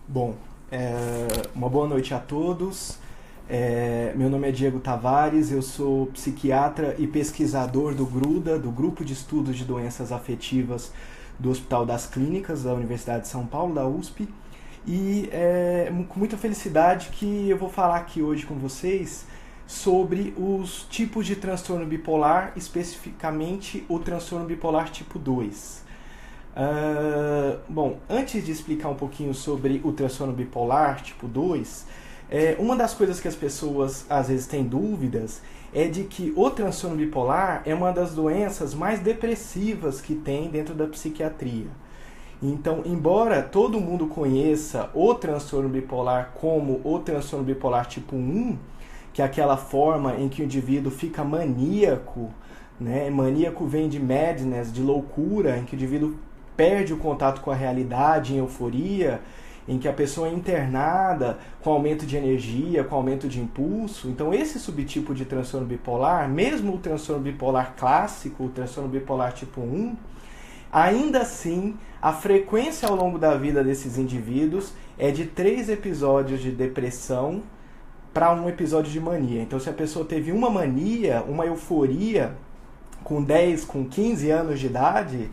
Bom, uma boa noite a todos. Meu nome é Diego Tavares, eu sou psiquiatra e pesquisador do GRUDA, do Grupo de Estudos de Doenças Afetivas do Hospital das Clínicas da Universidade de São Paulo, da USP. E é com muita felicidade que eu vou falar aqui hoje com vocês sobre os tipos de transtorno bipolar, especificamente o transtorno bipolar tipo 2. Bom, antes de explicar um pouquinho sobre o transtorno bipolar tipo 2, uma das coisas que as pessoas às vezes têm dúvidas é de que o transtorno bipolar é uma das doenças mais depressivas que tem dentro da psiquiatria. Então, embora todo mundo conheça o transtorno bipolar como o transtorno bipolar tipo 1, que é aquela forma em que o indivíduo fica maníaco, né? Maníaco vem de madness, de loucura, em que o indivíduo perde o contato com a realidade em euforia, em que a pessoa é internada com aumento de energia, com aumento de impulso. Então esse subtipo de transtorno bipolar, mesmo o transtorno bipolar clássico, o transtorno bipolar tipo 1, ainda assim a frequência ao longo da vida desses indivíduos é de 3 episódios de depressão para um episódio de mania. Então se a pessoa teve uma mania, uma euforia com 10, com 15 anos de idade,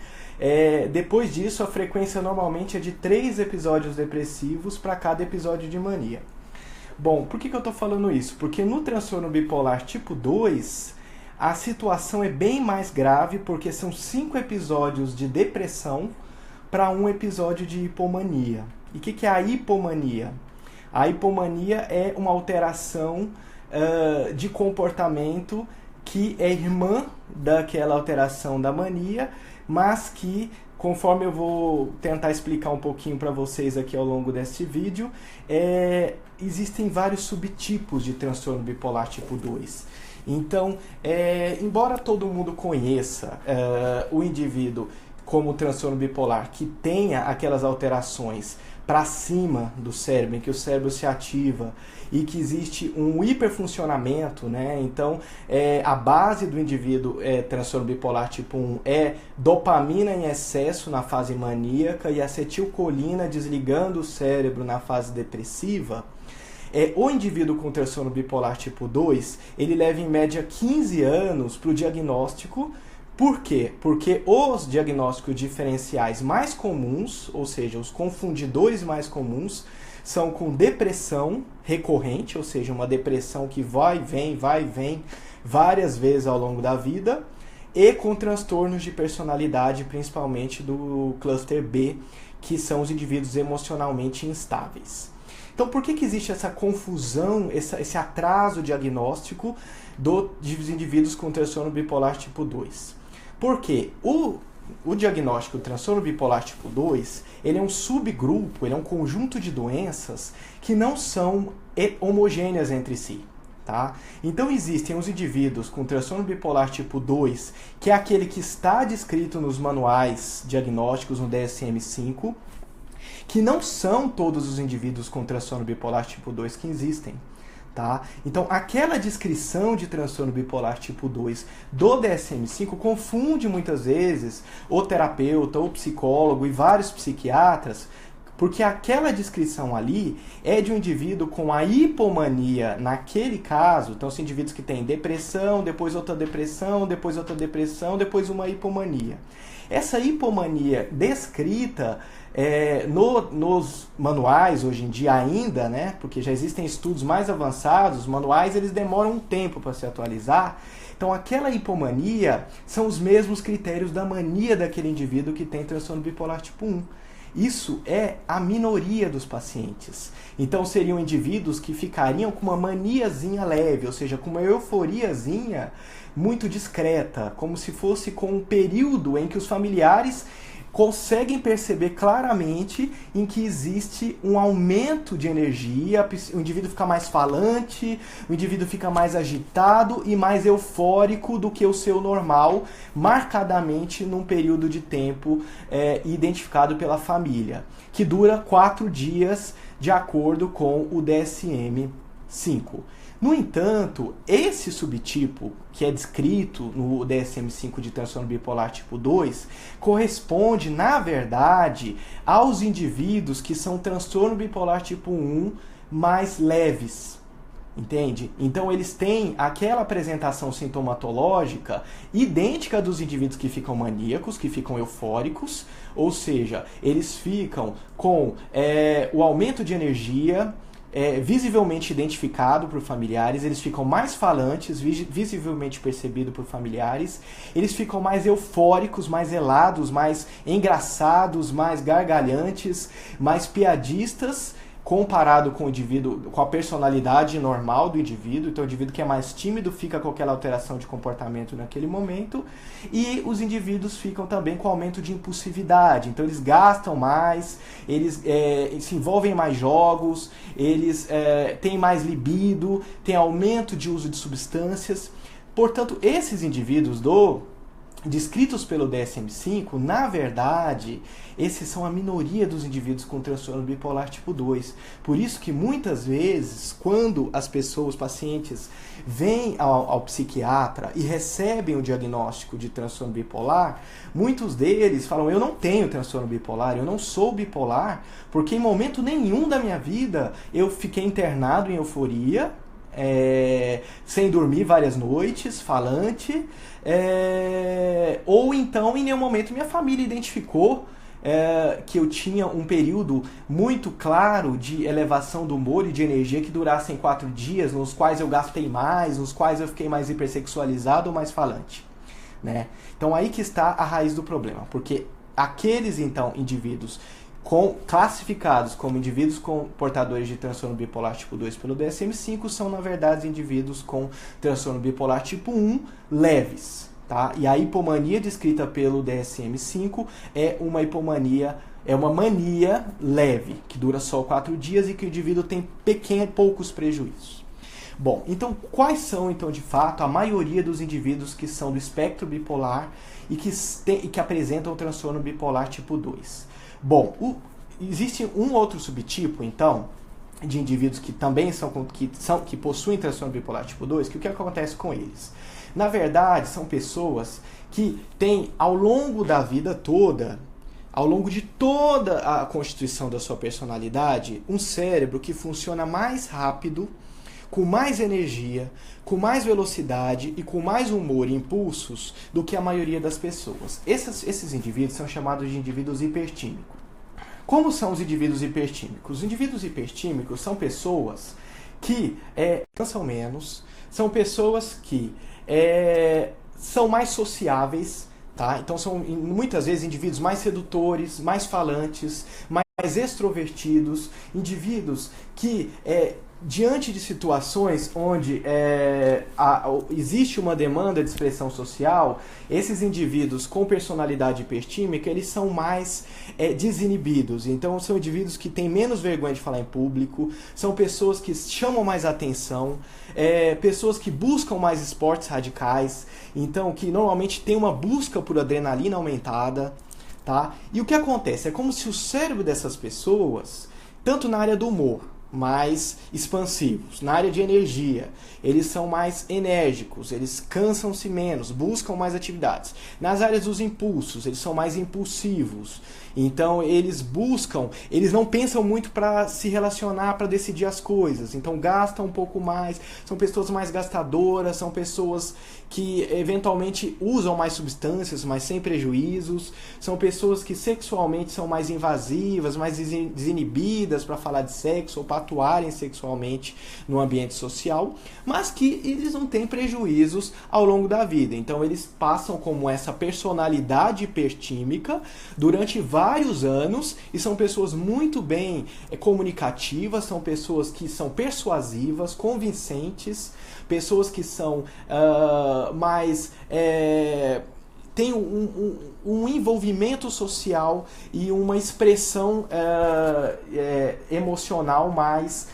depois disso a frequência normalmente é de 3 episódios depressivos para cada episódio de mania. Bom, por que eu estou falando isso? Porque no transtorno bipolar tipo 2, a situação é bem mais grave, porque são 5 episódios de depressão para um episódio de hipomania. E o que é a hipomania? A hipomania é uma alteração de comportamento que é irmã daquela alteração da mania, mas que, conforme eu vou tentar explicar um pouquinho para vocês aqui ao longo deste vídeo, existem vários subtipos de transtorno bipolar tipo 2. Então, embora todo mundo conheça o indivíduo como transtorno bipolar que tenha aquelas alterações para cima do cérebro, em que o cérebro se ativa e que existe um hiperfuncionamento, né? Então, a base do indivíduo transtorno bipolar tipo 1 é dopamina em excesso na fase maníaca e acetilcolina desligando o cérebro na fase depressiva. O indivíduo com transtorno bipolar tipo 2, ele leva em média 15 anos para o diagnóstico. Por quê? Porque os diagnósticos diferenciais mais comuns, ou seja, os confundidores mais comuns, são com depressão recorrente, ou seja, uma depressão que vai e vem várias vezes ao longo da vida, e com transtornos de personalidade, principalmente do cluster B, que são os indivíduos emocionalmente instáveis. Então, por que existe essa confusão, esse atraso diagnóstico dos indivíduos com transtorno bipolar tipo 2? Porque o diagnóstico do transtorno bipolar tipo 2, ele é um subgrupo, ele é um conjunto de doenças que não são homogêneas entre si. Tá? Então existem os indivíduos com transtorno bipolar tipo 2, que é aquele que está descrito nos manuais diagnósticos no DSM-5, que não são todos os indivíduos com transtorno bipolar tipo 2 que existem. Tá? Então, aquela descrição de transtorno bipolar tipo 2 do DSM-5 confunde muitas vezes o terapeuta, o psicólogo e vários psiquiatras, porque aquela descrição ali é de um indivíduo com a hipomania naquele caso. Então, são indivíduos que têm depressão, depois outra depressão, depois outra depressão, depois uma hipomania. Essa hipomania descrita nos manuais hoje em dia ainda, né, porque já existem estudos mais avançados, os manuais eles demoram um tempo para se atualizar. Então aquela hipomania são os mesmos critérios da mania daquele indivíduo que tem transtorno bipolar tipo 1. Isso é a minoria dos pacientes. Então seriam indivíduos que ficariam com uma maniazinha leve, ou seja, com uma euforiazinha muito discreta, como se fosse com um período em que os familiares conseguem perceber claramente em que existe um aumento de energia, o indivíduo fica mais falante, o indivíduo fica mais agitado e mais eufórico do que o seu normal, marcadamente num período de tempo identificado pela família, que dura 4 dias de acordo com o DSM-5. DSM-5. No entanto, esse subtipo, que é descrito no DSM-5 de transtorno bipolar tipo 2, corresponde, na verdade, aos indivíduos que são transtorno bipolar tipo 1 mais leves. Entende? Então eles têm aquela apresentação sintomatológica idêntica dos indivíduos que ficam maníacos, que ficam eufóricos, ou seja, eles ficam com o aumento de energia visivelmente identificado por familiares, eles ficam mais falantes, visivelmente percebido por familiares, eles ficam mais eufóricos, mais helados, mais engraçados, mais gargalhantes, mais piadistas, comparado com o indivíduo, com a personalidade normal do indivíduo. Então o indivíduo que é mais tímido fica com aquela alteração de comportamento naquele momento, e os indivíduos ficam também com aumento de impulsividade. Então eles gastam mais, eles se envolvem em mais jogos, eles têm mais libido, têm aumento de uso de substâncias. Portanto, esses indivíduos descritos pelo DSM-5, na verdade, esses são a minoria dos indivíduos com transtorno bipolar tipo 2. Por isso que muitas vezes, quando os pacientes vêm ao psiquiatra e recebem o diagnóstico de transtorno bipolar, muitos deles falam: eu não tenho transtorno bipolar, eu não sou bipolar, porque em momento nenhum da minha vida eu fiquei internado em euforia, sem dormir várias noites, falante, ou então em nenhum momento minha família identificou que eu tinha um período muito claro de elevação do humor e de energia que durassem 4 dias, nos quais eu gastei mais, nos quais eu fiquei mais hipersexualizado ou mais falante, né? Então aí que está a raiz do problema, porque aqueles então indivíduos classificados como indivíduos portadores de transtorno bipolar tipo 2 pelo DSM-5 são, na verdade, indivíduos com transtorno bipolar tipo 1 leves, tá? E a hipomania descrita pelo DSM-5 é uma mania leve, que dura só 4 dias e que o indivíduo tem poucos prejuízos. Bom, então quais são, então, de fato, a maioria dos indivíduos que são do espectro bipolar e que apresentam transtorno bipolar tipo 2? Bom, existe um outro subtipo, então, de indivíduos que também que possuem transtorno bipolar tipo 2, que o que acontece com eles? Na verdade, são pessoas que têm, ao longo da vida toda, ao longo de toda a constituição da sua personalidade, um cérebro que funciona mais rápido, com mais energia, com mais velocidade e com mais humor e impulsos do que a maioria das pessoas. Esses indivíduos são chamados de indivíduos hipertímicos. Como são os indivíduos hipertímicos? Os indivíduos hipertímicos são pessoas que cansam menos, são pessoas que são mais sociáveis, tá? Então são muitas vezes indivíduos mais sedutores, mais falantes, mais extrovertidos, indivíduos que diante de situações onde existe uma demanda de expressão social, esses indivíduos com personalidade hipertímica, eles são mais desinibidos. Então, são indivíduos que têm menos vergonha de falar em público, são pessoas que chamam mais atenção, pessoas que buscam mais esportes radicais, então, que normalmente tem uma busca por adrenalina aumentada, tá? E o que acontece? É como se o cérebro dessas pessoas, tanto na área do humor, mais expansivos, na área de energia, eles são mais enérgicos, eles cansam-se menos, buscam mais atividades. Nas áreas dos impulsos, eles são mais impulsivos, então eles não pensam muito para se relacionar, para decidir as coisas, então gastam um pouco mais, são pessoas mais gastadoras, são pessoas que eventualmente usam mais substâncias, mas sem prejuízos, são pessoas que sexualmente são mais invasivas, mais desinibidas para falar de sexo ou para atuarem sexualmente no ambiente social, mas que eles não têm prejuízos ao longo da vida. Então eles passam como essa personalidade hipertímica durante vários anos e são pessoas muito bem comunicativas, são pessoas que são persuasivas, convincentes, pessoas que são tem um envolvimento social e uma expressão emocional mais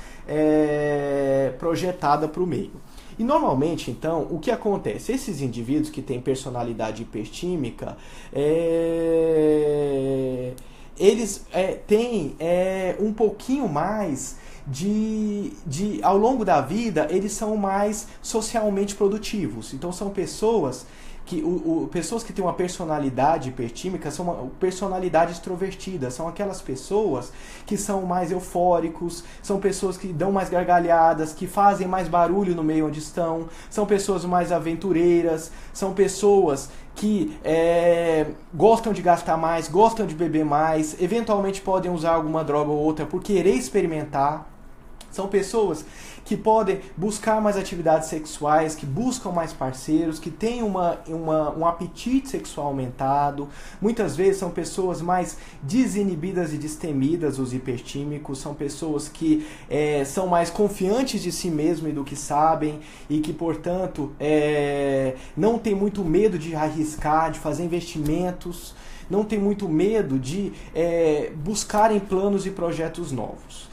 projetada para o meio. E normalmente, então, o que acontece? Esses indivíduos que têm personalidade hipertímica, eles têm um pouquinho mais ao longo da vida, eles são mais socialmente produtivos. Então são pessoas pessoas que têm uma personalidade hipertímica são uma personalidade extrovertida, são aquelas pessoas que são mais eufóricos, são pessoas que dão mais gargalhadas, que fazem mais barulho no meio onde estão, são pessoas mais aventureiras, são pessoas que gostam de gastar mais, gostam de beber mais, eventualmente podem usar alguma droga ou outra por querer experimentar. São pessoas que podem buscar mais atividades sexuais, que buscam mais parceiros, que têm um apetite sexual aumentado. Muitas vezes são pessoas mais desinibidas e destemidas, os hipertímicos. São pessoas que são mais confiantes de si mesmo e do que sabem e que, portanto, não têm muito medo de arriscar, de fazer investimentos, não têm muito medo de buscarem planos e projetos novos.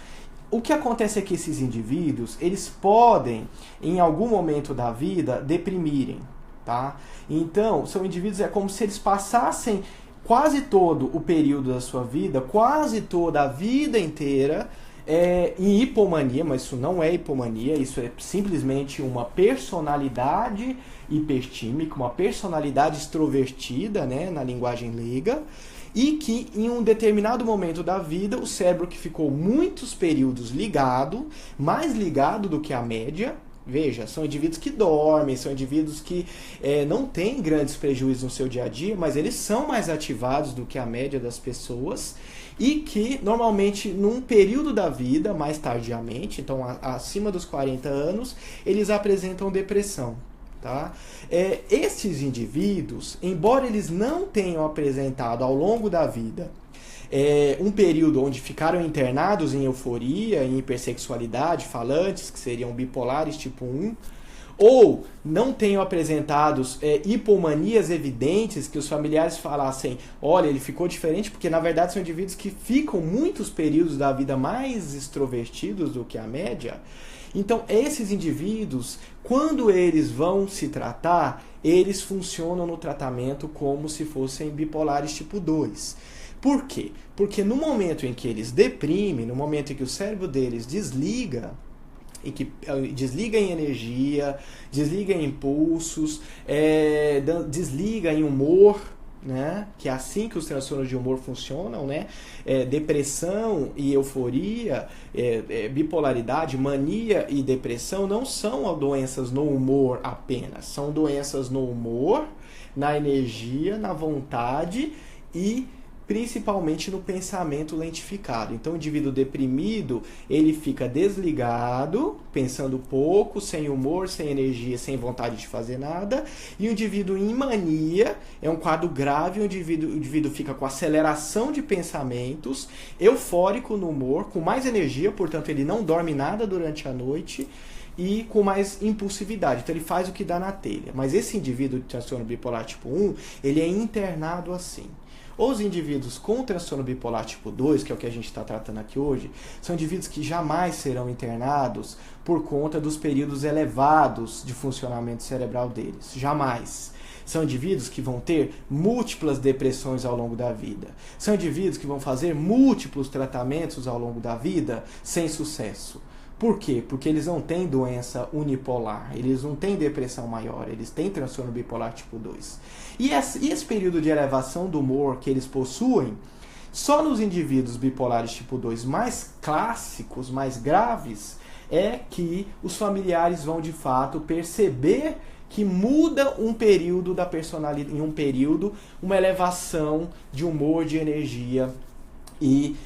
O que acontece é que esses indivíduos, eles podem, em algum momento da vida, deprimirem, tá? Então, são indivíduos, como se eles passassem quase todo o período da sua vida, quase toda a vida inteira, em hipomania, mas isso não é hipomania, isso é simplesmente uma personalidade hipertímica, uma personalidade extrovertida, né, na linguagem leiga, e que em um determinado momento da vida, o cérebro que ficou muitos períodos ligado, mais ligado do que a média, veja, são indivíduos que dormem, são indivíduos que não têm grandes prejuízos no seu dia a dia, mas eles são mais ativados do que a média das pessoas e que normalmente num período da vida, mais tardiamente, então acima dos 40 anos, eles apresentam depressão. Tá? Esses indivíduos, embora eles não tenham apresentado ao longo da vida um período onde ficaram internados em euforia, em hipersexualidade, falantes, que seriam bipolares tipo 1, ou não tenham apresentado hipomanias evidentes, que os familiares falassem, olha, ele ficou diferente, porque na verdade são indivíduos que ficam muitos períodos da vida mais extrovertidos do que a média. Então, esses indivíduos, quando eles vão se tratar, eles funcionam no tratamento como se fossem bipolares tipo 2. Por quê? Porque no momento em que eles deprimem, no momento em que o cérebro deles desliga, e que desliga em energia, desliga em impulsos, desliga em humor, né? Que é assim que os transtornos de humor funcionam, né? Depressão e euforia, bipolaridade, mania e depressão não são doenças no humor apenas, são doenças no humor, na energia, na vontade e principalmente no pensamento lentificado. Então o indivíduo deprimido, ele fica desligado, pensando pouco, sem humor, sem energia, sem vontade de fazer nada. E o indivíduo em mania é um quadro grave, o indivíduo fica com aceleração de pensamentos, eufórico no humor, com mais energia, portanto ele não dorme nada durante a noite e com mais impulsividade. Então ele faz o que dá na telha. Mas esse indivíduo de transtorno bipolar tipo 1, ele é internado assim. Os indivíduos com transtorno bipolar tipo 2, que é o que a gente está tratando aqui hoje, são indivíduos que jamais serão internados por conta dos períodos elevados de funcionamento cerebral deles. Jamais. São indivíduos que vão ter múltiplas depressões ao longo da vida. São indivíduos que vão fazer múltiplos tratamentos ao longo da vida sem sucesso. Por quê? Porque eles não têm doença unipolar, eles não têm depressão maior, eles têm transtorno bipolar tipo 2. E esse período de elevação do humor que eles possuem, só nos indivíduos bipolares tipo 2 mais clássicos, mais graves, é que os familiares vão de fato perceber que muda um período da personalidade, em um período, uma elevação de humor, de energia e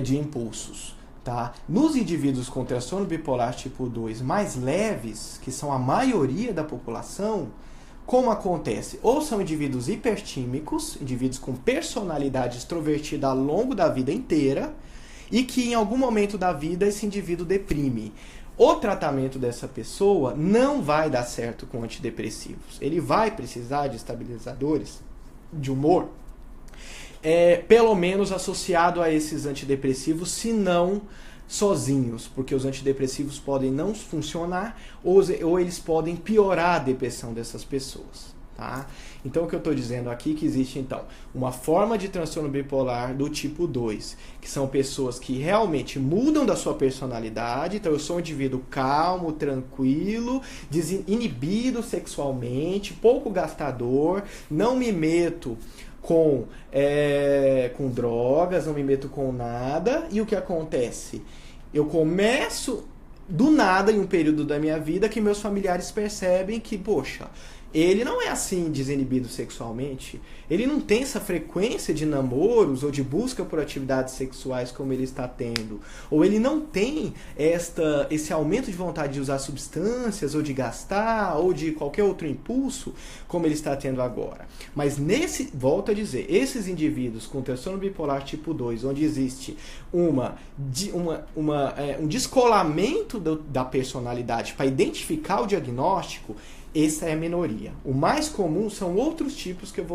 de impulsos. Tá? Nos indivíduos com transtorno bipolar tipo 2 mais leves, que são a maioria da população, como acontece? Ou são indivíduos hipertímicos, indivíduos com personalidade extrovertida ao longo da vida inteira, e que em algum momento da vida esse indivíduo deprime. O tratamento dessa pessoa não vai dar certo com antidepressivos. Ele vai precisar de estabilizadores de humor, pelo menos associado a esses antidepressivos, se não sozinhos, porque os antidepressivos podem não funcionar ou eles podem piorar a depressão dessas pessoas. Tá? Então o que eu estou dizendo aqui é que existe então uma forma de transtorno bipolar do tipo 2, que são pessoas que realmente mudam da sua personalidade. Então eu sou um indivíduo calmo, tranquilo, inibido sexualmente, pouco gastador, não me meto com drogas, não me meto com nada. E o que acontece? Eu começo do nada em um período da minha vida que meus familiares percebem que, poxa, ele não é assim desinibido sexualmente, ele não tem essa frequência de namoros ou de busca por atividades sexuais como ele está tendo, ou ele não tem esse aumento de vontade de usar substâncias, ou de gastar, ou de qualquer outro impulso como ele está tendo agora. Mas volto a dizer, esses indivíduos com transtorno bipolar tipo 2, onde existe um descolamento da personalidade para identificar o diagnóstico, essa é a minoria. O mais comum são outros tipos que eu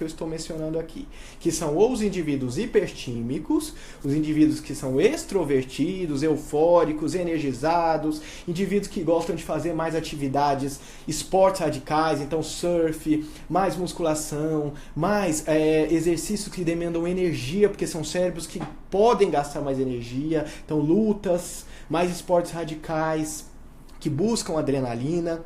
estou mencionando aqui, que são ou os indivíduos hipertímicos, os indivíduos que são extrovertidos, eufóricos, energizados, indivíduos que gostam de fazer mais atividades, esportes radicais, então surf, mais musculação, mais exercícios que demandam energia, porque são cérebros que podem gastar mais energia, então lutas, mais esportes radicais, que buscam adrenalina.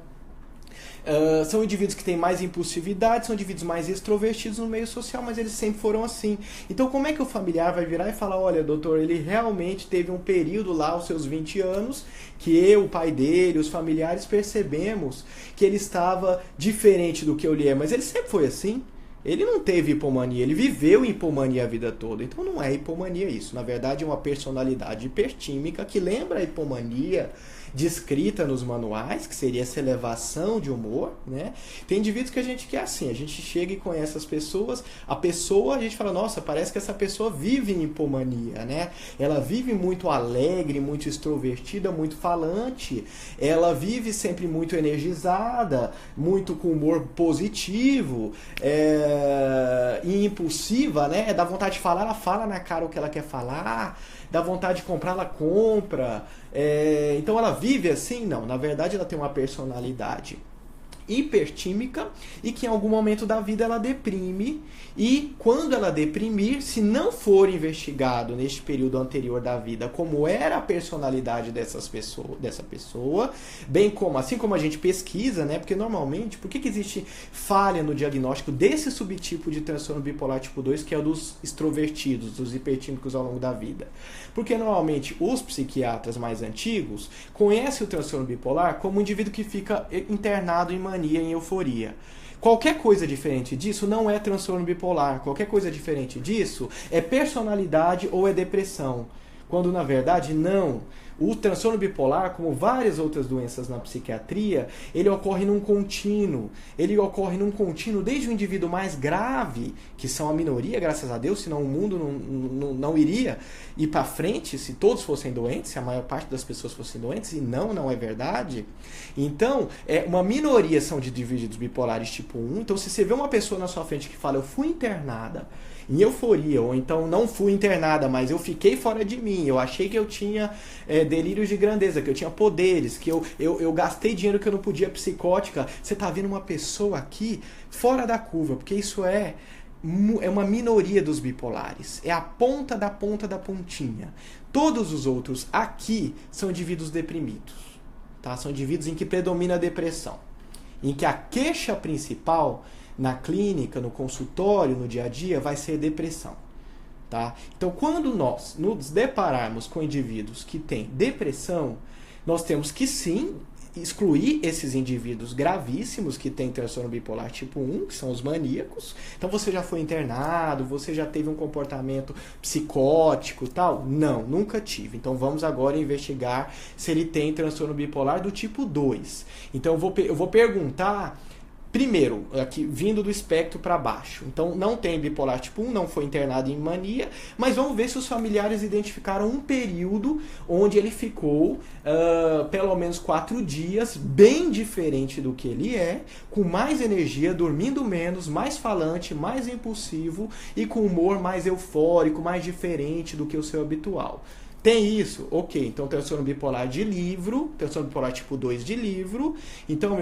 São indivíduos que têm mais impulsividade, são indivíduos mais extrovertidos no meio social, mas eles sempre foram assim. Então como é que o familiar vai virar e falar, olha, doutor, ele realmente teve um período lá, aos seus 20 anos, que eu, o pai dele, os familiares percebemos que ele estava diferente do que eu lhe é, mas ele sempre foi assim. Ele não teve hipomania, ele viveu em hipomania a vida toda. Então não é hipomania isso. Na verdade é uma personalidade hipertímica que lembra a hipomania descrita nos manuais, que seria essa elevação de humor, né? Tem indivíduos que a gente quer assim, a gente chega e conhece as pessoas, a gente fala, nossa, parece que essa pessoa vive em hipomania, né? Ela vive muito alegre, muito extrovertida, muito falante, ela vive sempre muito energizada, muito com humor positivo, e impulsiva, né? Dá vontade de falar, ela fala na cara o que ela quer falar, dá vontade de comprar, ela compra. Então ela vive assim? Não, na verdade ela tem uma personalidade hipertímica e que em algum momento da vida ela deprime, e quando ela deprimir, se não for investigado neste período anterior da vida como era a personalidade dessa pessoa, bem como, assim como a gente pesquisa, né, porque normalmente, por que existe falha no diagnóstico desse subtipo de transtorno bipolar tipo 2, que é o dos extrovertidos, dos hipertímicos ao longo da vida? Porque normalmente os psiquiatras mais antigos conhecem o transtorno bipolar como um indivíduo que fica internado em mania, em euforia. Qualquer coisa diferente disso não é transtorno bipolar. Qualquer coisa diferente disso é personalidade ou é depressão. Quando na verdade não. O transtorno bipolar, como várias outras doenças na psiquiatria, ele ocorre num contínuo. Ele ocorre num contínuo desde o indivíduo mais grave, que são a minoria, graças a Deus, senão o mundo não iria ir para frente se todos fossem doentes, se a maior parte das pessoas fossem doentes, e não é verdade. Então, uma minoria são de indivíduos bipolares tipo 1. Então, se você vê uma pessoa na sua frente que fala, eu fui internada em euforia, ou então não fui internada, mas eu fiquei fora de mim, eu achei que eu tinha delírios de grandeza, que eu tinha poderes, que eu gastei dinheiro que eu não podia, psicótica. Você está vendo uma pessoa aqui fora da curva, porque isso é uma minoria dos bipolares, é a ponta da pontinha. Todos os outros aqui são indivíduos deprimidos, tá? São indivíduos em que predomina a depressão, em que a queixa principal na clínica, no consultório, no dia a dia, vai ser depressão. Tá? Então, quando nós nos depararmos com indivíduos que têm depressão, nós temos que sim excluir esses indivíduos gravíssimos que têm transtorno bipolar tipo 1, que são os maníacos. Então, você já foi internado, você já teve um comportamento psicótico, tal? Não, nunca tive. Então, vamos agora investigar se ele tem transtorno bipolar do tipo 2. Então, eu vou perguntar. Primeiro, aqui vindo do espectro para baixo. Então, não tem bipolar tipo 1, não foi internado em mania, mas vamos ver se os familiares identificaram um período onde ele ficou pelo menos 4 dias, bem diferente do que ele é, com mais energia, dormindo menos, mais falante, mais impulsivo e com humor mais eufórico, mais diferente do que o seu habitual. Tem isso? Ok. Então, transtorno bipolar de livro, transtorno bipolar tipo 2 de livro. Então,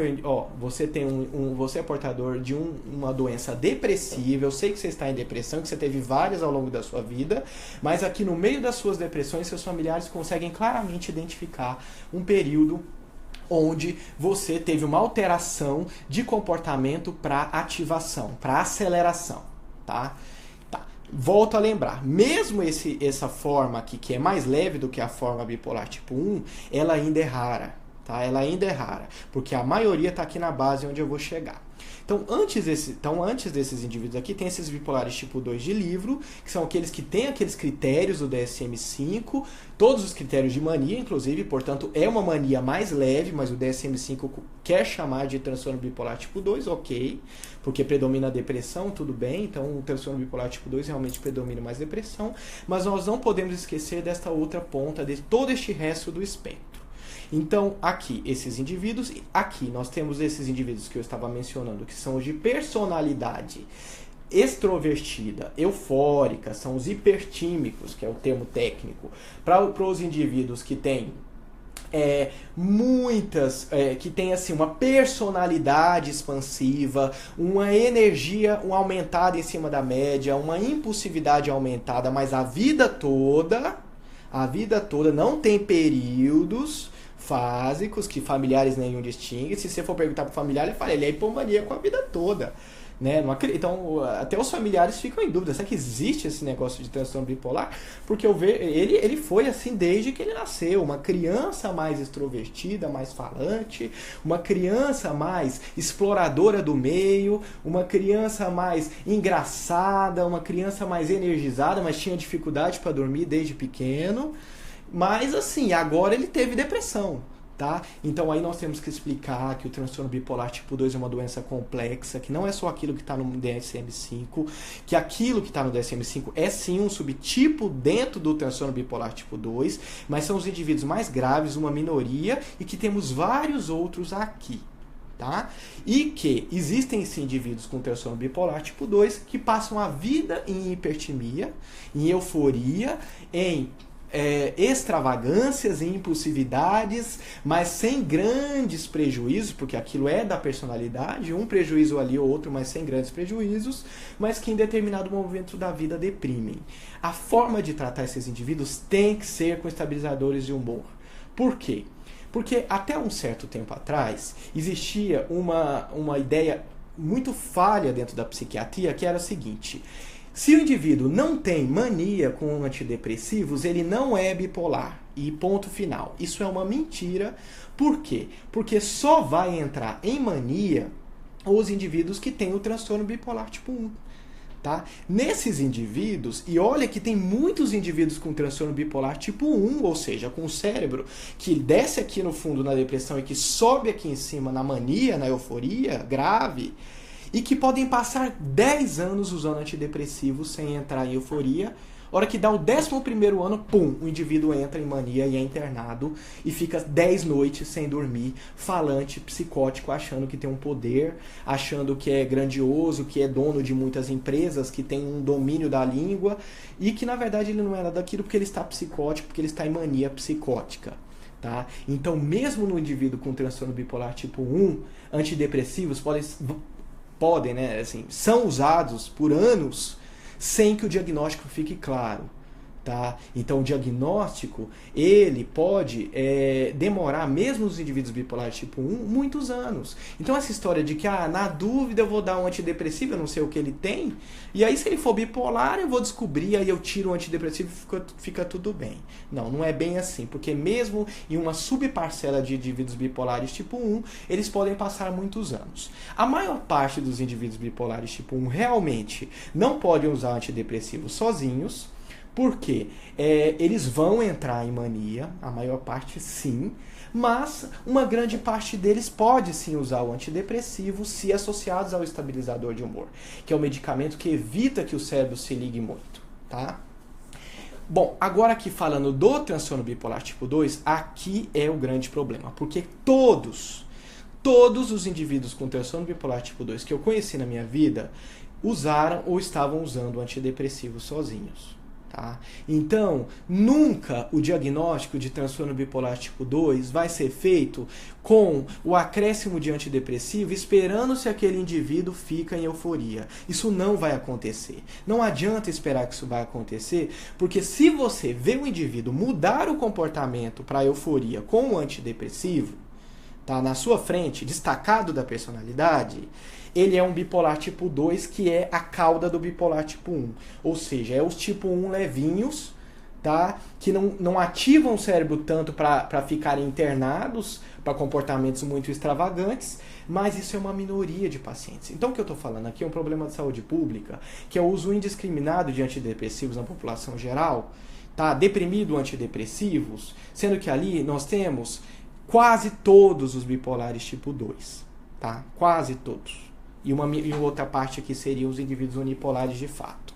você tem você é portador de uma doença depressiva. Eu sei que você está em depressão, que você teve várias ao longo da sua vida, mas aqui no meio das suas depressões, seus familiares conseguem claramente identificar um período onde você teve uma alteração de comportamento para ativação, para aceleração, tá? Volto a lembrar, mesmo essa forma aqui, que é mais leve do que a forma bipolar tipo 1, ela ainda é rara, tá? Ela ainda é rara, porque a maioria está aqui na base onde eu vou chegar. Então, antes desses indivíduos aqui, tem esses bipolares tipo 2 de livro, que são aqueles que têm aqueles critérios do DSM-5, todos os critérios de mania, inclusive, portanto, é uma mania mais leve, mas o DSM-5 quer chamar de transtorno bipolar tipo 2, ok, porque predomina a depressão, tudo bem, então o transtorno bipolar tipo 2 realmente predomina mais depressão, mas nós não podemos esquecer desta outra ponta, de todo este resto do espectro. Então, aqui, esses indivíduos, aqui nós temos esses indivíduos que eu estava mencionando, que são os de personalidade extrovertida, eufórica, são os hipertímicos, que é o termo técnico, para os indivíduos que têm que tem assim, uma personalidade expansiva, uma energia aumentada em cima da média, uma impulsividade aumentada, mas a vida toda não tem períodos fásicos que familiares nenhum distingue. Se você for perguntar para o familiar, ele fala, ele é hipomaníaco a vida toda. Né? Então, até os familiares ficam em dúvida, será que existe esse negócio de transtorno bipolar? Porque ele foi assim desde que ele nasceu, uma criança mais extrovertida, mais falante, uma criança mais exploradora do meio, uma criança mais engraçada, uma criança mais energizada, mas tinha dificuldade para dormir desde pequeno. Mas assim, agora ele teve depressão, tá? Então aí nós temos que explicar que o transtorno bipolar tipo 2 é uma doença complexa, que não é só aquilo que está no DSM-5, que aquilo que está no DSM-5 é sim um subtipo dentro do transtorno bipolar tipo 2, mas são os indivíduos mais graves, uma minoria, e que temos vários outros aqui. Tá? E que existem sim indivíduos com transtorno bipolar tipo 2 que passam a vida em hipertimia, em euforia, em extravagâncias e impulsividades, mas sem grandes prejuízos, porque aquilo é da personalidade, um prejuízo ali ou outro, mas sem grandes prejuízos, mas que em determinado momento da vida deprimem. A forma de tratar esses indivíduos tem que ser com estabilizadores de humor. Por quê? Porque até um certo tempo atrás existia uma ideia muito falha dentro da psiquiatria, que era a seguinte: se o indivíduo não tem mania com antidepressivos, ele não é bipolar. E ponto final. Isso é uma mentira. Por quê? Porque só vai entrar em mania os indivíduos que têm o transtorno bipolar tipo 1. Tá? Nesses indivíduos, e olha que tem muitos indivíduos com transtorno bipolar tipo 1, ou seja, com o cérebro que desce aqui no fundo na depressão e que sobe aqui em cima na mania, na euforia grave, e que podem passar 10 anos usando antidepressivos sem entrar em euforia. A hora que dá o 11º ano, pum, o indivíduo entra em mania e é internado e fica 10 noites sem dormir, falante, psicótico, achando que tem um poder, achando que é grandioso, que é dono de muitas empresas, que tem um domínio da língua, e que na verdade ele não é nada daquilo porque ele está psicótico, porque ele está em mania psicótica. Tá? Então, mesmo no indivíduo com transtorno bipolar tipo 1, antidepressivos podem, né, assim, são usados por anos sem que o diagnóstico fique claro. Tá? Então o diagnóstico ele pode demorar, mesmo nos indivíduos bipolares tipo 1, muitos anos. Então essa história de que na dúvida eu vou dar um antidepressivo, eu não sei o que ele tem, e aí se ele for bipolar eu vou descobrir, aí eu tiro o antidepressivo e fica tudo bem. Não é bem assim, porque mesmo em uma subparcela de indivíduos bipolares tipo 1, eles podem passar muitos anos. A maior parte dos indivíduos bipolares tipo 1 realmente não podem usar antidepressivos sozinhos. Por quê? Eles vão entrar em mania, a maior parte sim, mas uma grande parte deles pode sim usar o antidepressivo se associados ao estabilizador de humor, que é um medicamento que evita que o cérebro se ligue muito. Tá? Bom, agora aqui falando do transtorno bipolar tipo 2, aqui é o grande problema, porque todos os indivíduos com transtorno bipolar tipo 2 que eu conheci na minha vida usaram ou estavam usando antidepressivos sozinhos. Tá? Então, nunca o diagnóstico de transtorno bipolar tipo 2 vai ser feito com o acréscimo de antidepressivo esperando se aquele indivíduo fica em euforia. Isso não vai acontecer. Não adianta esperar que isso vai acontecer, porque se você vê o indivíduo mudar o comportamento para euforia com o antidepressivo, tá na sua frente, destacado da personalidade, ele é um bipolar tipo 2, que é a cauda do bipolar tipo 1. Ou seja, é os tipo 1 levinhos, tá? Que não ativam o cérebro tanto para ficarem internados para comportamentos muito extravagantes, mas isso é uma minoria de pacientes. Então o que eu estou falando aqui é um problema de saúde pública, que é o uso indiscriminado de antidepressivos na população geral, tá? Deprimido antidepressivos, sendo que ali nós temos quase todos os bipolares tipo 2, tá? Quase todos. E outra parte aqui seriam os indivíduos unipolares de fato.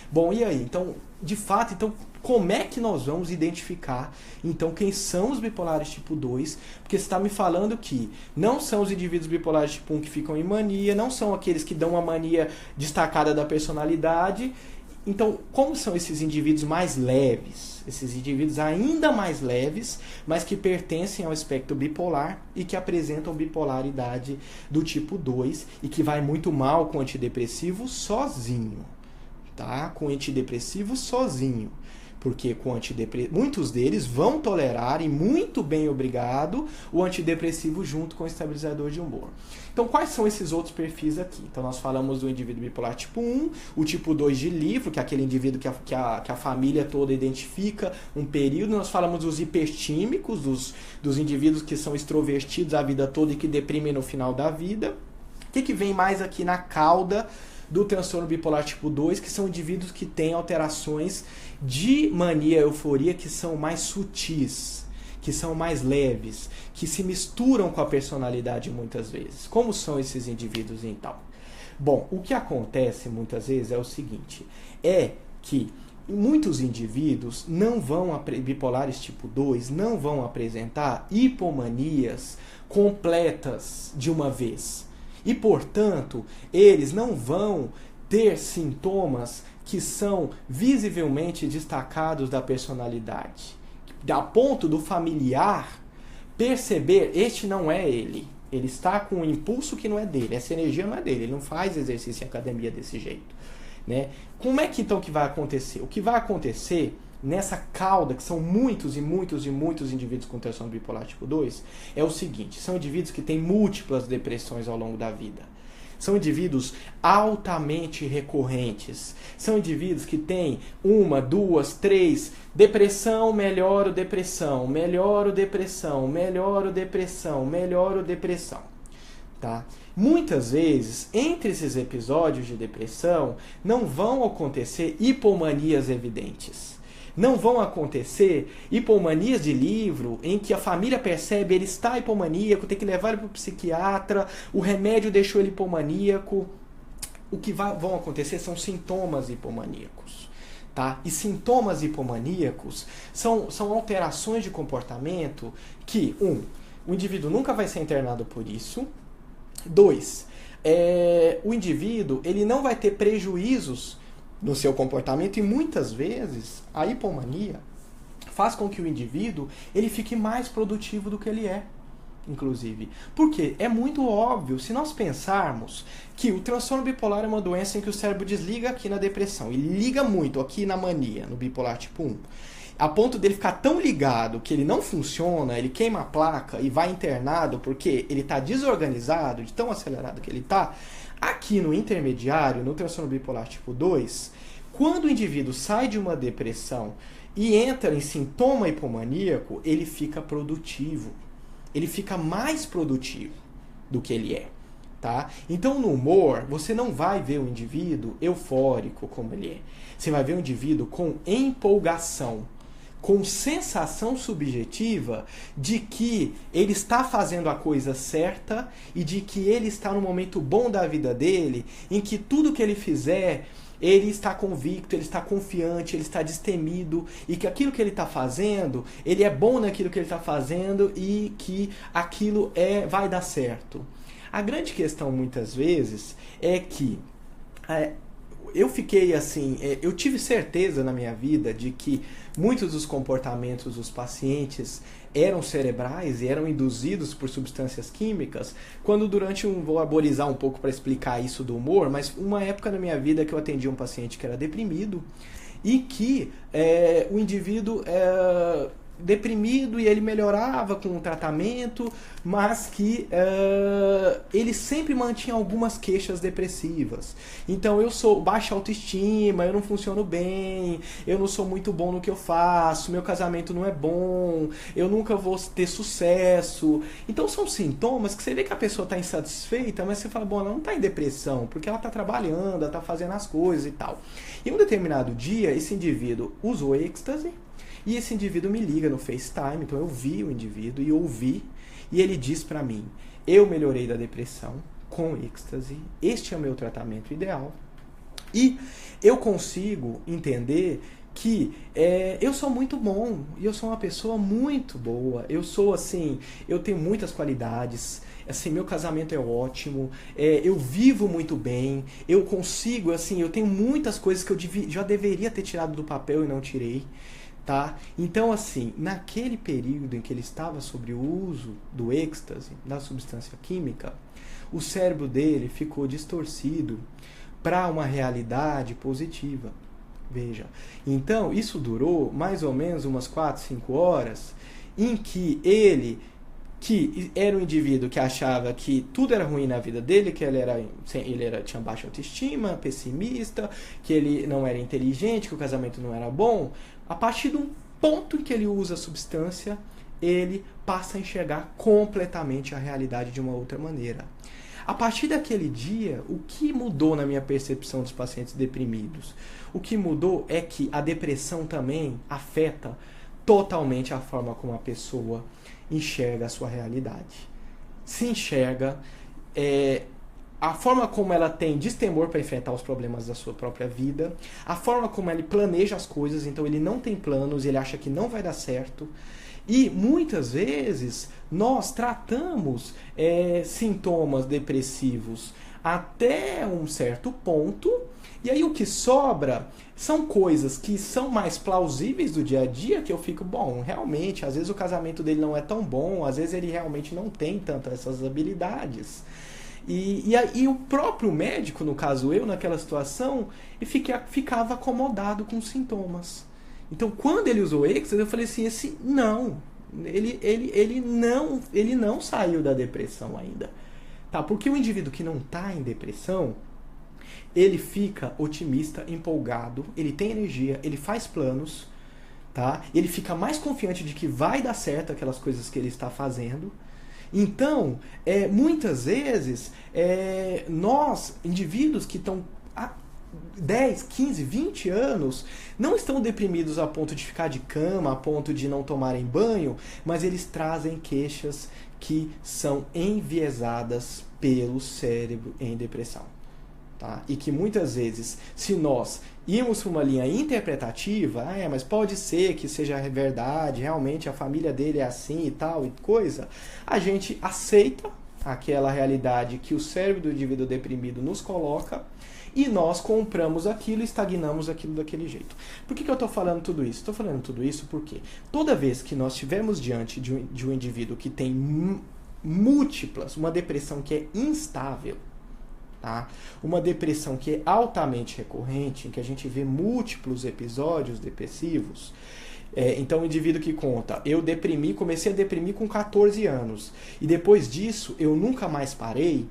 Bom, e aí? Então, de fato, então, como é que nós vamos identificar, então, quem são os bipolares tipo 2? Porque você está me falando que não são os indivíduos bipolares tipo 1 que ficam em mania, não são aqueles que dão uma mania destacada da personalidade. Então, como são esses indivíduos mais leves? Esses indivíduos ainda mais leves, mas que pertencem ao espectro bipolar e que apresentam bipolaridade do tipo 2 e que vai muito mal com antidepressivo sozinho, tá? Com antidepressivo sozinho. Porque com muitos deles vão tolerar, e muito bem obrigado, o antidepressivo junto com o estabilizador de humor. Então, quais são esses outros perfis aqui? Então, nós falamos do indivíduo bipolar tipo 1, o tipo 2 de livro, que é aquele indivíduo que a família toda identifica um período. Nós falamos dos hiperstímicos, dos indivíduos que são extrovertidos a vida toda e que deprimem no final da vida. O que vem mais aqui na cauda do transtorno bipolar tipo 2, que são indivíduos que têm alterações de mania e euforia que são mais sutis, que são mais leves, que se misturam com a personalidade muitas vezes. Como são esses indivíduos então? Bom, o que acontece muitas vezes é o seguinte, é que muitos indivíduos bipolares tipo 2 não vão apresentar hipomanias completas de uma vez. E, portanto, eles não vão ter sintomas que são visivelmente destacados da personalidade. A ponto do familiar perceber, este não é ele. Ele está com um impulso que não é dele, essa energia não é dele, ele não faz exercício em academia desse jeito. Né? Como é que então que vai acontecer? O que vai acontecer nessa cauda, que são muitos e muitos e muitos indivíduos com transtorno bipolar tipo 2, é o seguinte, são indivíduos que têm múltiplas depressões ao longo da vida. São indivíduos altamente recorrentes. São indivíduos que têm 1, 2, 3, depressão, melhoro, depressão, melhoro, depressão, melhoro, depressão, melhoro, depressão. Tá? Muitas vezes, entre esses episódios de depressão, não vão acontecer hipomanias evidentes. Não vão acontecer hipomanias de livro em que a família percebe ele está hipomaníaco, tem que levar ele para o psiquiatra, o remédio deixou ele hipomaníaco. O que vão acontecer são sintomas hipomaníacos. Tá? E sintomas hipomaníacos são alterações de comportamento que, o indivíduo nunca vai ser internado por isso. 2, o indivíduo ele não vai ter prejuízos no seu comportamento e muitas vezes a hipomania faz com que o indivíduo ele fique mais produtivo do que ele é, inclusive. Porque é muito óbvio, se nós pensarmos que o transtorno bipolar é uma doença em que o cérebro desliga aqui na depressão e liga muito aqui na mania, no bipolar tipo 1, a ponto dele ficar tão ligado que ele não funciona, ele queima a placa e vai internado porque ele está desorganizado, de tão acelerado que ele está. Aqui no intermediário, no transtorno bipolar tipo 2, quando o indivíduo sai de uma depressão e entra em sintoma hipomaníaco, ele fica produtivo. Ele fica mais produtivo do que ele é. Tá? Então, no humor, você não vai ver o indivíduo eufórico como ele é. Você vai ver o indivíduo com empolgação, com sensação subjetiva de que ele está fazendo a coisa certa e de que ele está no momento bom da vida dele, em que tudo que ele fizer, ele está convicto, ele está confiante, ele está destemido, e que aquilo que ele está fazendo, ele é bom naquilo que ele está fazendo e que aquilo vai dar certo. A grande questão, muitas vezes, é que eu fiquei assim, eu tive certeza na minha vida de que muitos dos comportamentos dos pacientes eram cerebrais e eram induzidos por substâncias químicas, quando vou arborizar um pouco para explicar isso do humor, mas uma época na minha vida que eu atendi um paciente que era deprimido e que o indivíduo deprimido e ele melhorava com o tratamento, mas que ele sempre mantinha algumas queixas depressivas. Então eu sou baixa autoestima, eu não funciono bem, eu não sou muito bom no que eu faço, meu casamento não é bom, eu nunca vou ter sucesso. Então são sintomas que você vê que a pessoa está insatisfeita, mas você fala, bom, ela não está em depressão, porque ela está trabalhando, ela está fazendo as coisas e tal. E um determinado dia, esse indivíduo usou êxtase, e esse indivíduo me liga no FaceTime, então eu vi o indivíduo e ouvi, e ele diz para mim, eu melhorei da depressão com êxtase, este é o meu tratamento ideal, e eu consigo entender que eu sou muito bom, e eu sou uma pessoa muito boa, eu sou assim, eu tenho muitas qualidades, assim, meu casamento é ótimo, eu vivo muito bem, eu consigo, assim, eu tenho muitas coisas que eu já deveria ter tirado do papel e não tirei. Tá? Então, assim, naquele período em que ele estava sob o uso do êxtase, da substância química, o cérebro dele ficou distorcido para uma realidade positiva. Veja, então isso durou mais ou menos umas 4, 5 horas, em que ele era um indivíduo que achava que tudo era ruim na vida dele, que tinha baixa autoestima, pessimista, que ele não era inteligente, que o casamento não era bom. A partir do ponto em que ele usa a substância, ele passa a enxergar completamente a realidade de uma outra maneira. A partir daquele dia, o que mudou na minha percepção dos pacientes deprimidos? O que mudou é que a depressão também afeta totalmente a forma como a pessoa enxerga a sua realidade. Se enxerga, a forma como ela tem destemor para enfrentar os problemas da sua própria vida, a forma como ele planeja as coisas, então ele não tem planos, ele acha que não vai dar certo. E muitas vezes nós tratamos sintomas depressivos até um certo ponto, e aí o que sobra são coisas que são mais plausíveis do dia a dia, que eu fico, bom, realmente, às vezes o casamento dele não é tão bom, às vezes ele realmente não tem tanto essas habilidades. E o próprio médico, no caso eu, naquela situação, ficava acomodado com os sintomas. Então, quando ele usou êxtase, eu falei assim, ele não saiu da depressão ainda. Tá? Porque o indivíduo que não está em depressão, ele fica otimista, empolgado, ele tem energia, ele faz planos, tá? Ele fica mais confiante de que vai dar certo aquelas coisas que ele está fazendo. Então, muitas vezes, nós, indivíduos que estão há 10, 15, 20 anos, não estão deprimidos a ponto de ficar de cama, a ponto de não tomarem banho, mas eles trazem queixas que são enviesadas pelo cérebro em depressão. Tá? E que muitas vezes, se nós irmos para uma linha interpretativa, mas pode ser que seja verdade, realmente a família dele é assim e tal e coisa, a gente aceita aquela realidade que o cérebro do indivíduo deprimido nos coloca e nós compramos aquilo e estagnamos aquilo daquele jeito. Por que eu estou falando tudo isso? Estou falando tudo isso porque toda vez que nós estivermos diante de um indivíduo que tem múltiplas, uma depressão que é instável, tá? Uma depressão que é altamente recorrente, em que a gente vê múltiplos episódios depressivos. Então o indivíduo que conta, comecei a deprimir com 14 anos e depois disso eu nunca mais parei,